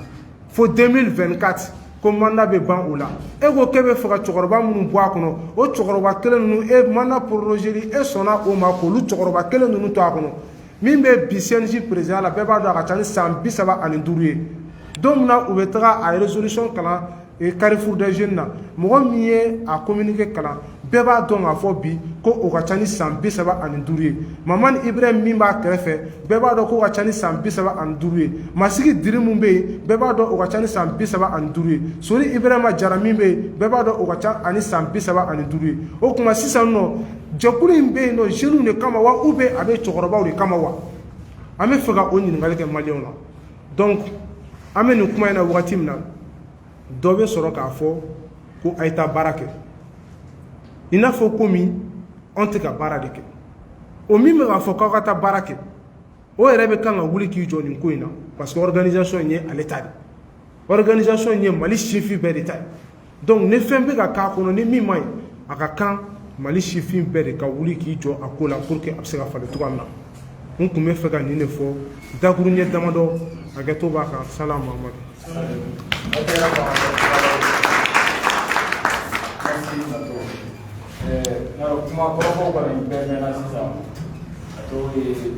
fo 2024 ko mandat bɛ ban o la e ko k'e bɛ fɛ ka cɛkɔrɔba minnu bɔ a kɔnɔ o cɛkɔrɔba kelen ninnu e mandat prorogé e sɔnna o ma k'olu cɛkɔrɔba kelen ninnu to a kɔnɔ min bɛ bi CNJ président la bɛɛ b'a dɔn a ka ca ni san 35 ye don min na u bɛ taga a résolution kalan Carrefour des jeunes na mɔgɔ min ye a communiqué kalan bɛɛ b'a dɔn k'a fɔ bi ko o ka ca ni san 35 ye Mamani Ibrahim min b'a kɛrɛfɛ bɛɛ b'a dɔn ko ka ca ni san 35 ye Masigi Diri min bɛ yen bɛɛ b'a dɔn o ka ca ni san 35 ye Sori Ibrahima Jara min bɛ yen bɛɛ b'a dɔn o ka ca ani san 35 ye o tuma sisan nɔ jɛkulu in bɛ yen nɔ jeunes de kama wa ou bien a bɛ cɛkɔrɔbaw de kama wa an bɛ fɛ ka o ɲininkali kɛ maliyɛnw la donc an bɛ nin kuma in na wagati min na dɔ bɛ sɔrɔ k'a fɔ ko a ye taa baara kɛ i n'a fɔ komi anw tɛ ka baara de kɛ o min bɛ k'a fɔ k'aw ka taa baara kɛ o yɛrɛ bɛ kan ka wuli k'i jɔ nin ko in na parce que organisation in ye ale ta de organisation in ye Mali sifin bɛɛ de ta ye donc ni fɛn bɛ ka k'a kɔnɔ ni min man ɲi a ka kan Mali sifin bɛɛ de ka wuli k'i jɔ a ko la pour que a bɛ se ka falen cogoya min na n tun bɛ fɛ ka nin de fɔ dakuru ɲɛ damadɔ hakɛto b'a kan Salam Mahamadu. Kuma kɔrɔfɔw kɔni bɛɛ mɛnna sisan a tɔgɔ ye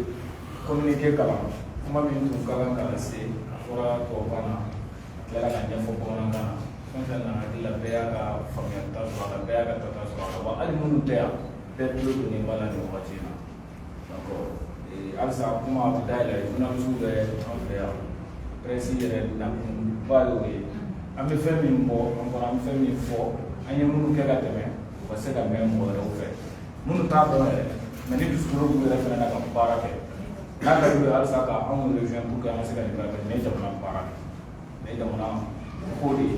communiqué kalan kuma min tun ka kan ka lase a fɔra tubabukan na a tilala ka ɲɛfɔ bamanankan na fɛn fɛn nana hakili la bɛɛ y'a ka faamuyata sɔrɔ a la bɛɛ y'a ka tata sɔrɔ a la wa hali minnu tɛ yan bɛɛ tulo donnen b'a la nin wagati in na donc halisa kuma a bɛ dayɛlɛ journalistes bɛ an fɛ yan presse yɛrɛ nakunba y'o ye an bɛ fɛn min bɔ an kɔni an bɛ fɛn min fɔ an ye minnu kɛ ka tɛmɛ u ka se ka mɛn mɔgɔ wɛrɛw fɛ minnu t'a dɔn yɛrɛ mɛ ni dusukolo b'u yɛrɛ fɛnɛ na ka baara kɛ n'a ka d'u ye halisa ka anw région pour que an ka se ka nin baara kɛ nin ye jamana baara kɛ nin ye jamana ko de ye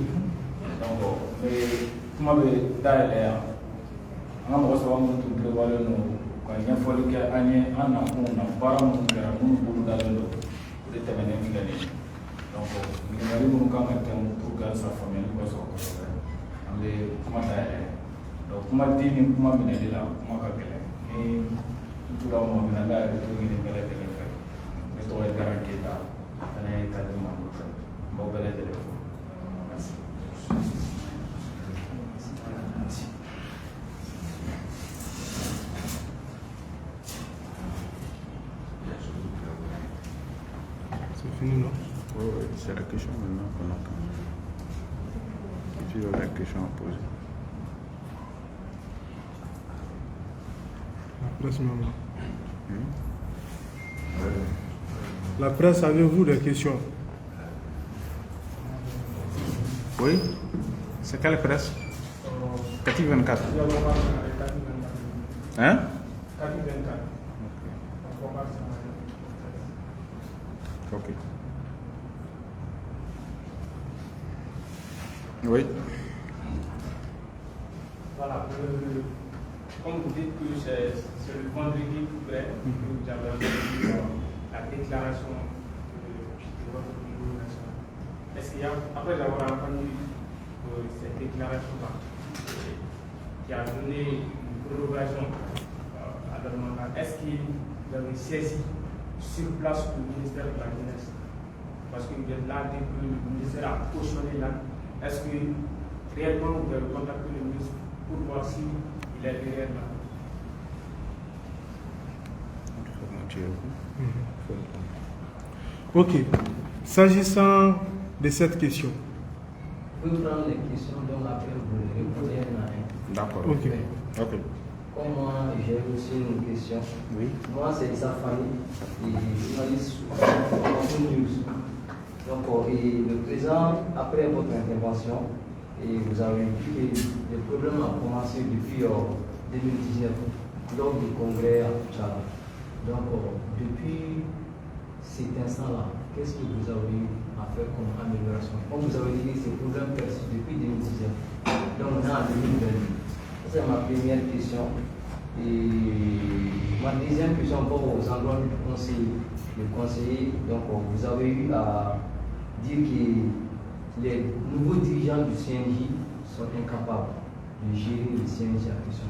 donc kuma bɛ dayɛlɛ yan an ka mɔgɔ saba minnu tun prévoilen don ka ɲɛfɔli kɛ an ye an nakun na baara minnu kɛra minnu bolo dalen don o de tɛmɛnen filɛ nin ye donc ɲininkali minnu kan ka tɛmɛ pour que halisa faamuyali ka sɔrɔ kosɛbɛ an bɛ kuma dayɛlɛ donc kuma di ni kuma minɛli la kuma ka gɛlɛn ni n tora mɔgɔ min na n bɛ hakili to ɲini bɛɛ lajɛlen fɛ ne tɔgɔ ye Garan Keyita fana ye Kadi Mahamadu fɛ n b'aw bɛɛ lajɛlen fo merci. C'est fini, non? Oui, c'est la question maintenant qu'on entend. Tu as la question à poser. La presse, maman. La presse, avez-vous des questions? Oui. C'est quelle presse? Kati 24. Hein? Kati 24. Ok. Oui. Voilà, comme vous dites que c'est le vendredi près que vous avez entendu la déclaration de votre niveau national. Est-ce qu'il y a, après avoir entendu cette déclaration-là, qui a donné une prorogation à leur mandat, est-ce que vous avez saisi sur place le ministère de la Jeunesse? Parce que vous êtes là dès que le ministère a cautionné là. Est-ce que réellement vous avez contacté le ministre pour voir s'il est derrière là? Ok. S'agissant de cette question. Vous pouvez prendre les questions dont après vous répondez à un. D'accord. Ok. Ok. Comme moi, j'ai aussi une question. Oui. Moi, c'est sa famille, et journaliste sur News. Donc, le président, après votre intervention, et vous avez dit que le problème a commencé depuis 2019, lors du congrès à Tchad. Donc, depuis cet instant-là, qu'est-ce que vous avez eu à faire comme amélioration? Comme vous avez dit, ces problèmes persistent depuis 2019. Donc on est en 2022. C'est ma première question. Et ma deuxième question encore aux endroits du conseiller. Donc vous avez eu à dire que les nouveaux dirigeants du CNJ sont incapables de gérer le CNJ à question.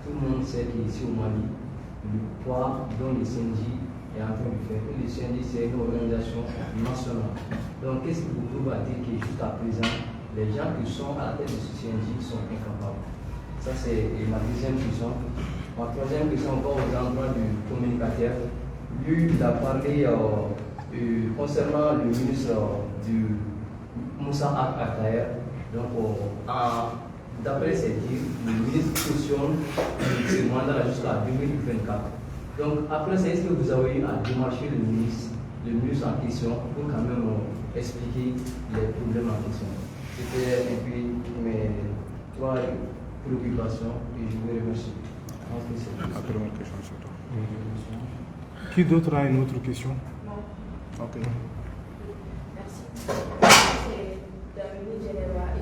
Tout le monde sait qu'ici au Mali, le poids dont le CNJ est en train de faire, et le CNJ c'est une organisation nationale. Donc qu'est-ce que vous pouvez dire que jusqu'à présent, les gens qui sont à la tête de ce CNJ sont incapables? Ça c'est ma deuxième question. Ma troisième question encore aux endroits du communicateur. Lui, il a parlé concernant le ministre du Moussa Akayer. Donc, d'après ses dires, le ministre cautionne ce mandat jusqu'à 2024. Donc, après ça, est-ce que vous avez eu à démarcher le ministre en question pour quand même expliquer les problèmes en question? C'était un peu mes trois préoccupations et je vous remercie. Qui d'autre a une autre question? Non. Ok. Merci. C'est Dominique Geneva et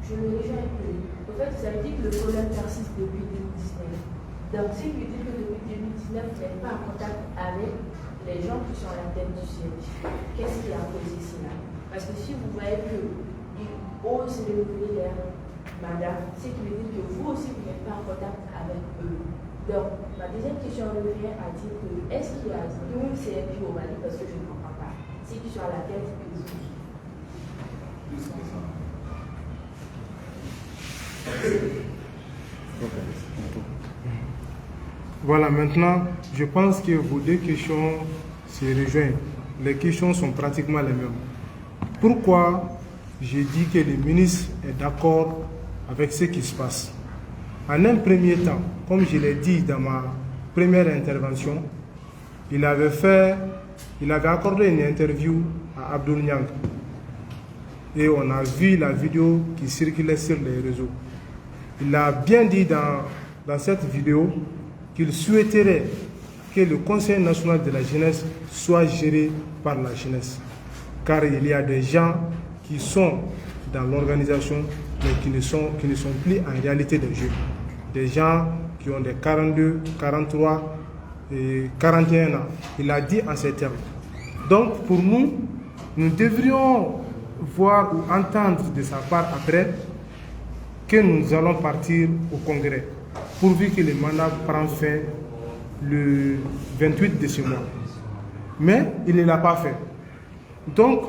je me réjouis un peu. En fait, ça veut dire que le problème persiste depuis 2019. Donc, si vous dites que depuis 2019, vous n'êtes pas en contact avec les gens qui sont à la tête du CNJ, qu'est-ce qui a causé cela? Parce que si vous voyez qu'ils osent renouveler leur mandat, c'est qui veut dire que vous aussi, vous n'êtes pas en contact avec eux. Donc, ma deuxième question revient à dire que est-ce qu'il y a une CNJ au Mali, parce que je ne comprends pas, ceux qui sont à la tête et les autres. Voilà, maintenant, je pense que vos deux questions se rejoignent. Les questions sont pratiquement les mêmes. Pourquoi j'ai dit que le ministre est d'accord avec ce qui se passe? En un premier temps, comme je l'ai dit dans ma première intervention, il avait accordé une interview à Abdoul Niang. Et on a vu la vidéo qui circulait sur les réseaux. Il a bien dit dans cette vidéo qu'il souhaiterait que le Conseil national de la jeunesse soit géré par la jeunesse. Car il y a des gens qui sont dans l'organisation, mais qui ne sont plus en réalité des jeunes. Des gens qui ont des 42, 43 et 41 ans. Il a dit en ces termes. Donc pour nous, nous devrions voir ou entendre de sa part après que nous allons partir au Congrès, pourvu que le mandat prend fin le 28 de ce mois. Mais il ne l'a pas fait. Donc,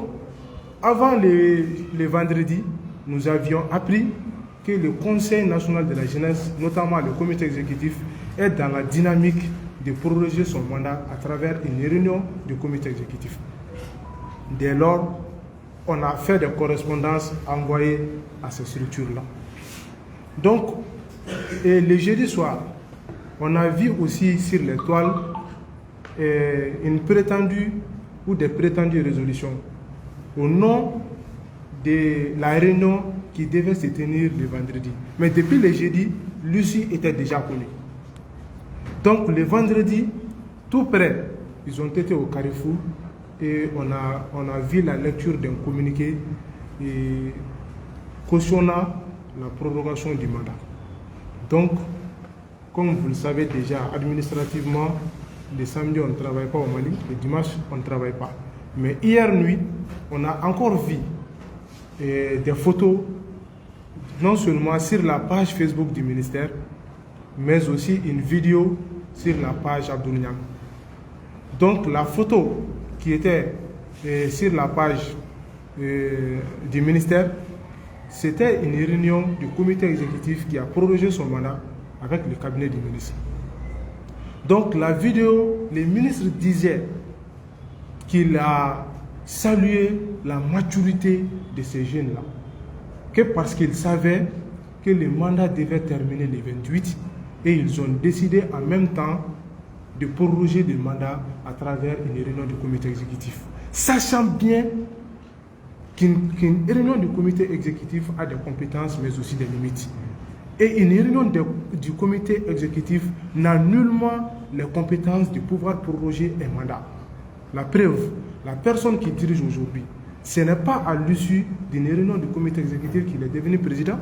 avant le vendredi, nous avions appris que le Conseil national de la jeunesse, notamment le comité exécutif, est dans la dynamique de proroger son mandat à travers une réunion du comité exécutif. Dès lors, on a fait des correspondances envoyées à ces structures-là. Donc, et le jeudi soir, on a vu aussi sur les toiles une prétendue ou des prétendues résolutions au nom de la réunion qui devait se tenir le vendredi. Mais depuis le jeudi, l'issue était déjà connue. Donc le vendredi, tout près, ils ont été au Carrefour et on a vu la lecture d'un communiqué cautionnant la prorogation du mandat. Donc, comme vous le savez déjà, administrativement, le samedi on ne travaille pas au Mali, le dimanche on ne travaille pas. Mais hier nuit, on a encore vu des photos, non seulement sur la page Facebook du ministère, mais aussi une vidéo sur la page Abdoul Niang. Donc la photo qui était sur la page du ministère, c'était une réunion du comité exécutif qui a prorogé son mandat avec le cabinet du ministre. Donc la vidéo, le ministre disait qu'il a salué la maturité de ces jeunes-là, que parce qu'ils savaient que le mandat devait terminer le 28 et ils ont décidé en même temps de proroger le mandat à travers une réunion du comité exécutif, sachant bien qu'une réunion du comité exécutif a des compétences mais aussi des limites. Et une réunion du comité exécutif n'a nullement les compétences de pouvoir proroger un mandat. La preuve, la personne qui dirige aujourd'hui, ce n'est pas à l'issue d'une réunion du comité exécutif qu'il est devenu président,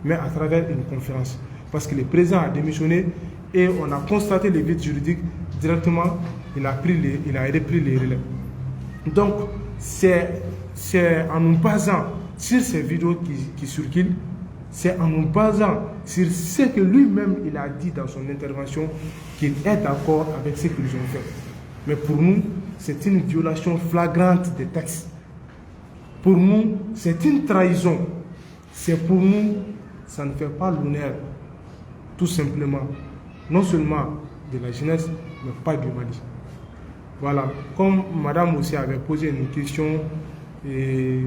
mais à travers une conférence. Parce que le président a démissionné et on a constaté les vides juridiques directement, il a repris les relais. Donc, c'est en nous basant sur ces vidéos qui circulent, c'est en nous basant sur ce que lui-même il a dit dans son intervention qu'il est d'accord avec ce qu'ils ont fait. Mais pour nous, c'est une violation flagrante des textes. Pour nous, c'est une trahison. C'est pour nous, ça ne fait pas l'honneur, tout simplement, non seulement de la jeunesse, mais pas du Mali. Voilà, comme madame aussi avait posé une question, et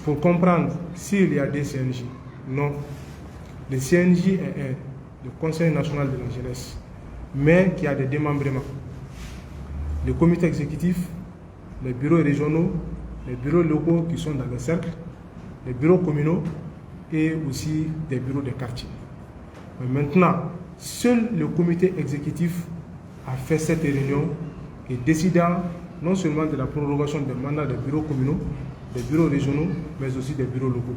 pour comprendre s'il y a des CNJ. Non, le CNJ est le Conseil national de la jeunesse, mais qui a des démembrements. Le comité exécutif, les bureaux régionaux, les bureaux locaux qui sont dans le cercle, les bureaux communaux et aussi des bureaux de quartier. Mais maintenant, seul le comité exécutif a fait cette réunion et décidant non seulement de la prorogation des mandats des bureaux communaux, des bureaux régionaux, mais aussi des bureaux locaux.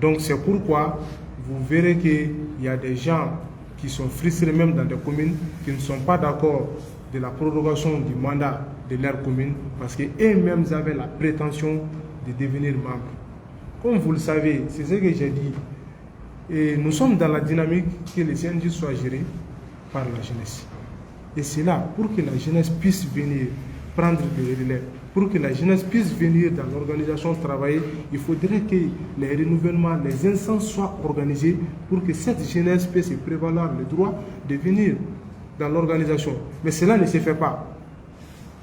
Donc c'est pourquoi vous verrez qu'il y a des gens qui sont frustrés même dans des communes, qui ne sont pas d'accord de la prorogation du mandat de leur commune, parce qu'eux-mêmes avaient la prétention de devenir membres. Comme vous le savez, c'est ce que j'ai dit, et nous sommes dans la dynamique que les CNJ soient gérés par la jeunesse. Et c'est là, pour que la jeunesse puisse venir prendre le relais, pour que la jeunesse puisse venir dans l'organisation travailler, il faudrait que les renouvellements, les instances soient organisés pour que cette jeunesse puisse se prévaloir le droit de venir dans l'organisation. Mais cela ne se fait pas.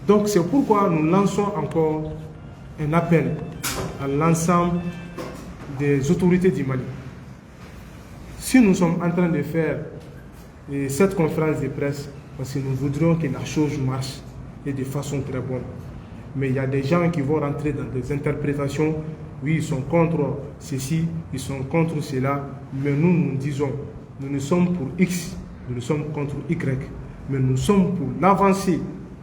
Donc c'est pourquoi nous lançons encore un appel à l'ensemble des autorités du Mali. Si nous sommes en train de faire cette conférence de presse, parce que nous voudrions que la chose marche et de façon très bonne. Mais il y a des gens qui vont rentrer dans des interprétations. Oui, ils sont contre ceci, ils sont contre cela. Mais nous disons, nous ne sommes pour X, nous ne sommes contre Y. Mais nous sommes pour l'avancée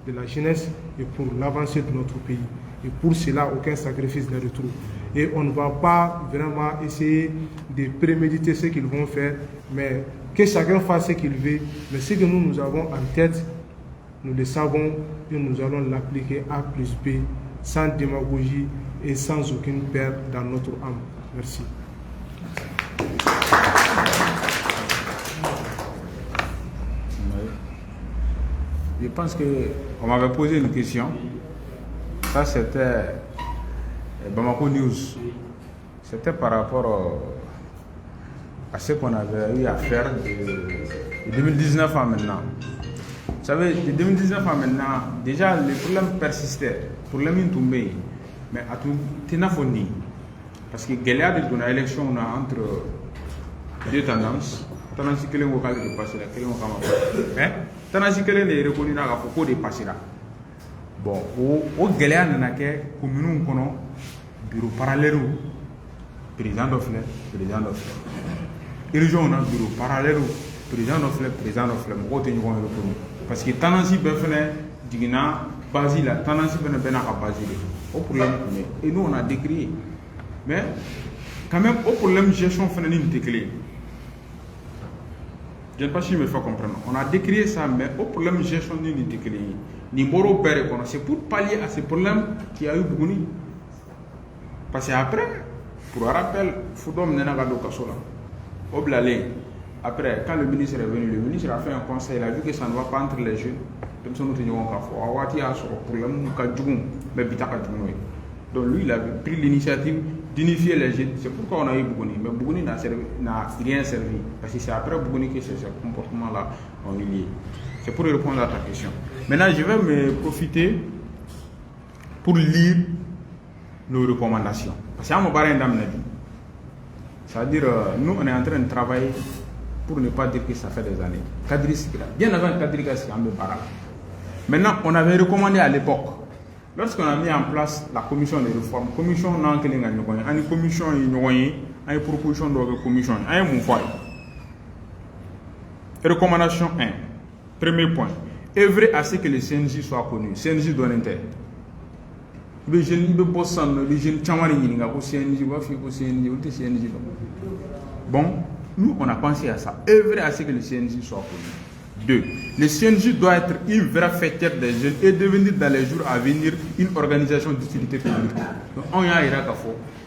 de la jeunesse et pour l'avancée de notre pays. Et pour cela, aucun sacrifice ne retrouve. Et on ne va pas vraiment essayer de préméditer ce qu'ils vont faire, mais que chacun fasse ce qu'il veut. Mais ce que nous avons en tête, nous le savons et nous allons l'appliquer A plus B, sans démagogie et sans aucune perte dans notre âme. Merci. Je pense qu'on m'avait posé une question. Ça, c'était Bamako News. C'était par rapport à ce qu'on avait eu à faire de 2019 à maintenant. Vous savez, de 2019 à maintenant, déjà, les problèmes persistaient. Les problèmes sont tombés. Mais à tout, c'est n'a fini. Parce que Gélia de la élection, on a entre deux tendances. Tendance que les locales de passer là, que les locales mais tendance que les reconnus là, il faut dépasser là. Bon, au Gélia, on a que commune kono bureau parallèle président d'Ofle, président d'Ofle. Région on a bureau parallèle président d'Ofle, président d'Ofle. Moi, je tenir parce que tendance ben fait digna base là, tendance ben à base au problème et nous on a décrié. Mais quand même au problème gestion fait une déclé. Je ne sais pas si je me fais comprendre. On a décrié ça, mais au problème gestion d'une déclé. C'est pour pallier à ces problèmes qu'il y a eu beaucoup. Parce qu'après, pour un rappel, il faut donner un cadeau au Blalé. Après, quand le ministre est venu, le ministre a fait un conseil, il a vu que ça ne va pas entre les jeunes. Donc lui, il a pris l'initiative d'unifier les jeunes. C'est pourquoi on a eu Bougouni. Mais Bougouni n'a rien servi. Parce que c'est après Bougouni que ces comportements-là ont eu lieu. C'est pour répondre à ta question. Maintenant, je vais me profiter pour lire nos recommandations. Parce qu'il y a un barème d'amener. C'est-à-dire, nous, on est en train de travailler pour ne pas dire que ça fait des années. Kadri Sikira. Bien avant Kadri Sikira, maintenant, on avait recommandé à l'époque, lorsqu'on a mis en place la commission de réforme, commission non que une commission une proposition de commission, un mouvement. Recommandation 1. Premier point. œuvrer à ce que le CNJ soit connu. CNJ doit l'intérêt. Les jeunes, ils CNJ. Bon, nous, on a pensé à ça. Œuvrer à ce que le CNJ soit connu. 2. Le CNJ doit être une vraie fêtière des jeunes et devenir dans les jours à venir une organisation d'utilité publique. Donc, on y a un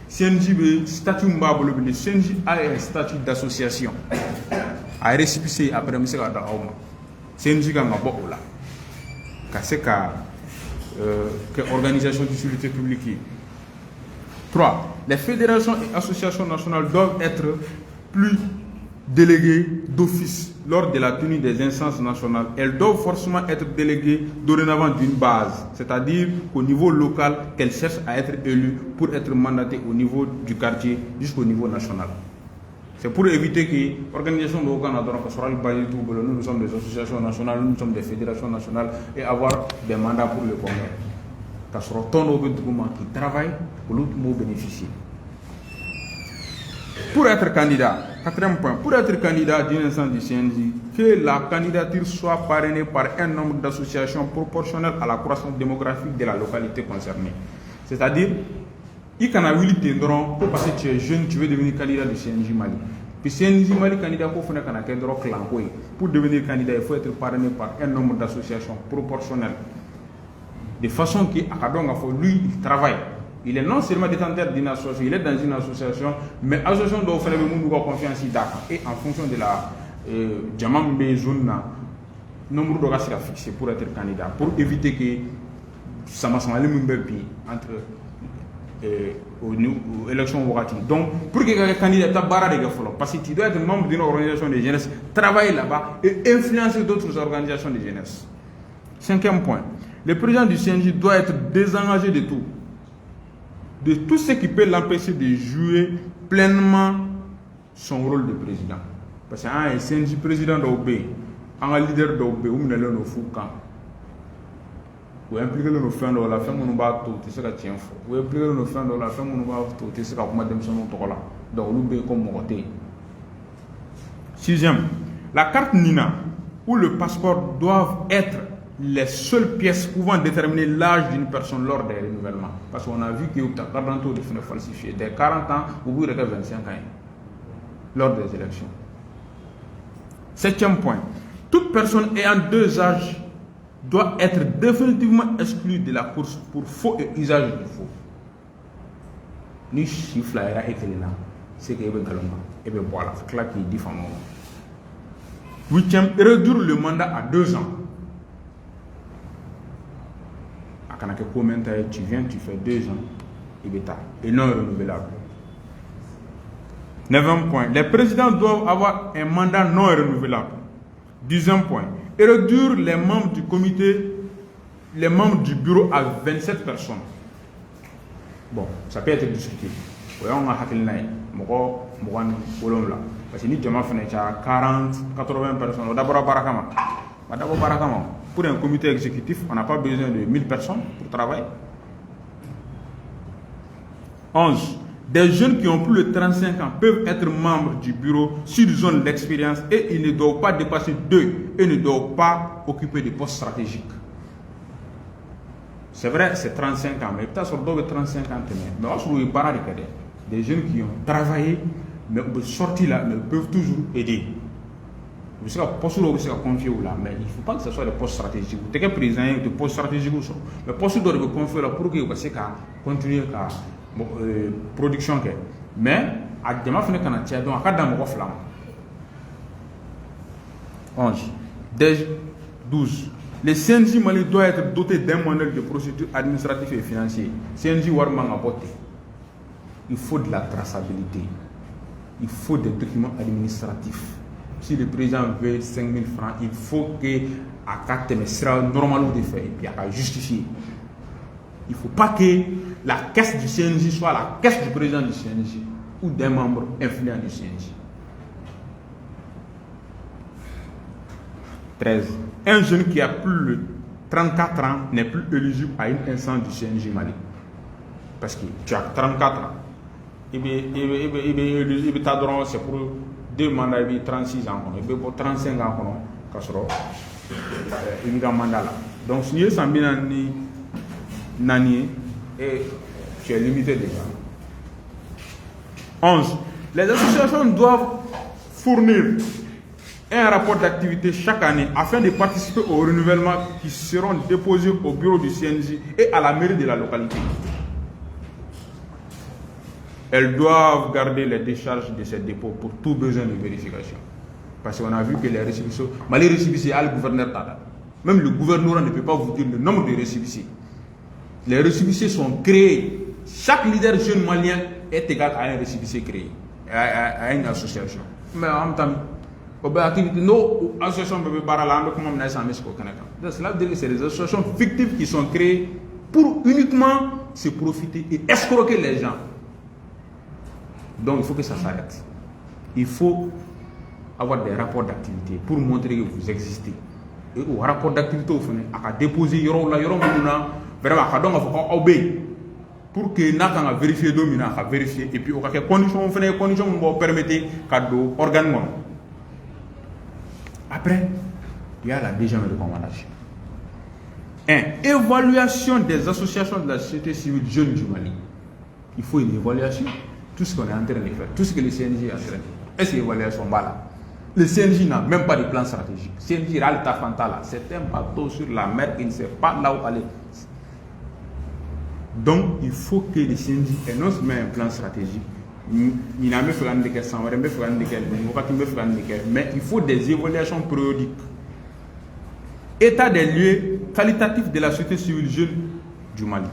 CNJ, statut Mbabolo, le CNJ a un statut d'association. A récépissé après M. Gadaoma. CNJ a un bon là. Que organisation d'utilité publique. 3. Les fédérations et associations nationales doivent être plus déléguées d'office lors de la tenue des instances nationales. Elles doivent forcément être déléguées dorénavant d'une base, c'est-à-dire qu'au niveau local, qu'elles cherchent à être élues pour être mandatées au niveau du quartier jusqu'au niveau national. C'est pour éviter que l'organisation de Ouganda, nous sommes des associations nationales, nous sommes des fédérations nationales et avoir des mandats pour le Congrès. Parce que ton document qui travaille pour l'autre mot bénéficier. Pour être candidat, 4e point, pour être candidat d'une instance du CNJ, que la candidature soit parrainée par un nombre d'associations proportionnel à la croissance démographique de la localité concernée. C'est-à-dire, il y a un pour parce que tu es jeune, tu veux devenir candidat du CNJ Mali. Puis CNJ Mali, candidat pour devenir candidat, il faut être parrainé par un nombre d'associations proportionnelles. De façon que lui, il travaille. Il est non seulement détenteur d'une association, il est dans une association, mais l'association doit faire confiance et en fonction de la Djamambe zone, nombre de cas fixé pour être candidat, pour éviter que ça m'a semblé entre aux élections. Donc, pour que quelqu'un candidat parce que tu dois être membre d'une organisation de jeunesse, travailler là-bas et influencer d'autres organisations de jeunesse. 5e point, le président du CNJ doit être désengagé de tout ce qui peut l'empêcher de jouer pleinement son rôle de président. Parce qu'un CNJ président d'OB, un leader d'OB, ou un leader de Foucan, ou impliqué dans nos fins de la fin, on va tout, c'est ce que tient fort. Ou impliqué dans nos fins de la fin, on va tout, c'est ce que vous m'avez dit, donc l'OB comme monté. 6e, la carte Nina ou le passeport doivent être les seules pièces pouvant déterminer l'âge d'une personne lors des renouvellements. Parce qu'on a vu qu'il y a eu 40 ans de falsifiés. Dès 40 ans, au bout de 25 ans, lors des élections. 7e point. Toute personne ayant 2 âges doit être définitivement exclue de la course pour faux et usage du faux. Ni chiffre là, c'est qu'il y a un galon. Et bien voilà, c'est là qu'il dit fameux. 8e, réduire le mandat à 2 ans. Tu viens, tu fais 2 ans et non renouvelable. 9e point. Les présidents doivent avoir un mandat non renouvelable. 10e point. Et réduire les membres du comité, les membres du bureau à 27 personnes. Bon, ça peut être discuté. On a parce que nous avons 40, 80 personnes. D'abord, pour un comité exécutif, on n'a pas besoin de 1000 personnes pour travailler. 11. Des jeunes qui ont plus de 35 ans peuvent être membres du bureau s'ils ont l'expérience et ils ne doivent pas dépasser 2 et ne doivent pas occuper des postes stratégiques. C'est vrai, c'est 35 ans, mais peut-être sur 35 ans, mais on a des jeunes qui ont travaillé, mais sortis là, mais peuvent toujours aider. Mais il ne faut pas que ce soit des postes stratégiques. Tu es président de postes stratégiques. Mais postes doivent être confiés pour que vous continuer la production. Mais à demain, il y a un flamme. 11. 12. Le CNJ Mali doit être doté d'un manuel de procédures administratives et financières. CNJ Warman a voté. Il faut de la traçabilité. Il faut des documents administratifs. Si le président veut 5 000 francs, il faut que à 4 sera normal de faire et puis à justifier. Il ne faut pas que la caisse du CNJ soit la caisse du président du CNJ ou d'un membre influent du CNJ. 13. Un jeune qui a plus de 34 ans n'est plus éligible à une instance du CNJ Mali. Parce que tu as 34 ans. C'est pour 2 mandats, 36 ans, 35 ans, immigrant mandala. Donc, si nous sommes bien nani et tu es limité déjà. 11. Les associations doivent fournir un rapport d'activité chaque année afin de participer au renouvellement qui seront déposés au bureau du CNJ et à la mairie de la localité. Elles doivent garder les décharges de ces dépôts pour tout besoin de vérification. Parce qu'on a vu que les récépissés, mais les récépissés, le gouverneur Tata. Même le gouvernement ne peut pas vous dire le nombre de récépissés. Les récépissés sont créés. Chaque leader jeune malien est égal à un récépissé créé, à une association. Mais en même temps, nos associations bébé barala comment on a ça au Canada. Donc cela veut dire que c'est des associations fictives qui sont créées pour uniquement se profiter et escroquer les gens. Donc il faut que ça s'arrête. Il faut avoir des rapports d'activité pour montrer que vous existez. Et au rapport d'activité, vous avez déposé vraiment pour que nous puissions vérifier vérifier et puis quelles conditions vous permettez cadeau organe. Après, il y a la deuxième recommandation. 1. Évaluation des associations de la société civile jeune du Mali. Il faut une évaluation. Tout ce qu'on est en train de faire, tout ce que le CNJ est en train de faire. Est-ce que l'évaluation va là? Le CNJ n'a même pas de plan stratégique. Le CNJ a l'État Fantala. C'est un bateau sur la mer qui ne sait pas là où aller. Donc, il faut que le CNJ ait non seulement un plan stratégique, mais il faut des évaluations périodiques. État des lieux qualitatifs de la société civile jeune du Mali.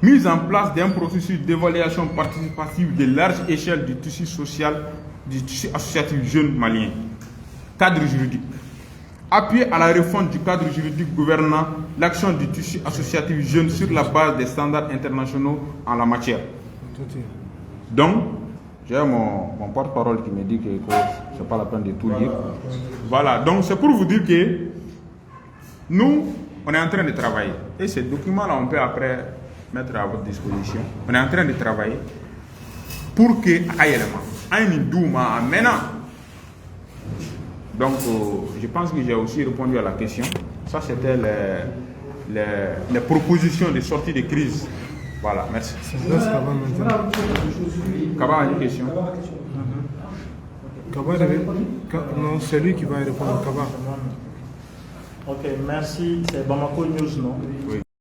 Mise en place d'un processus d'évaluation participative de large échelle du tissu social, du tissu associatif jeune malien. Cadre juridique. Appui à la réforme du cadre juridique gouvernant l'action du tissu associatif jeune sur la base des standards internationaux en la matière. Donc, j'ai mon porte-parole qui me dit que ce n'est pas la peine de tout lire. Voilà, donc c'est pour vous dire que nous, on est en train de travailler. Et ces documents-là, on peut après mettre à votre disposition. On est en train de travailler pour que donc je pense que j'ai aussi répondu à la question. Ça c'était les propositions de sortie de crise. Voilà, merci. Kaba a une question. Non, c'est lui qui va répondre. Kaba. Ok, merci. C'est Bamako News, non? Oui.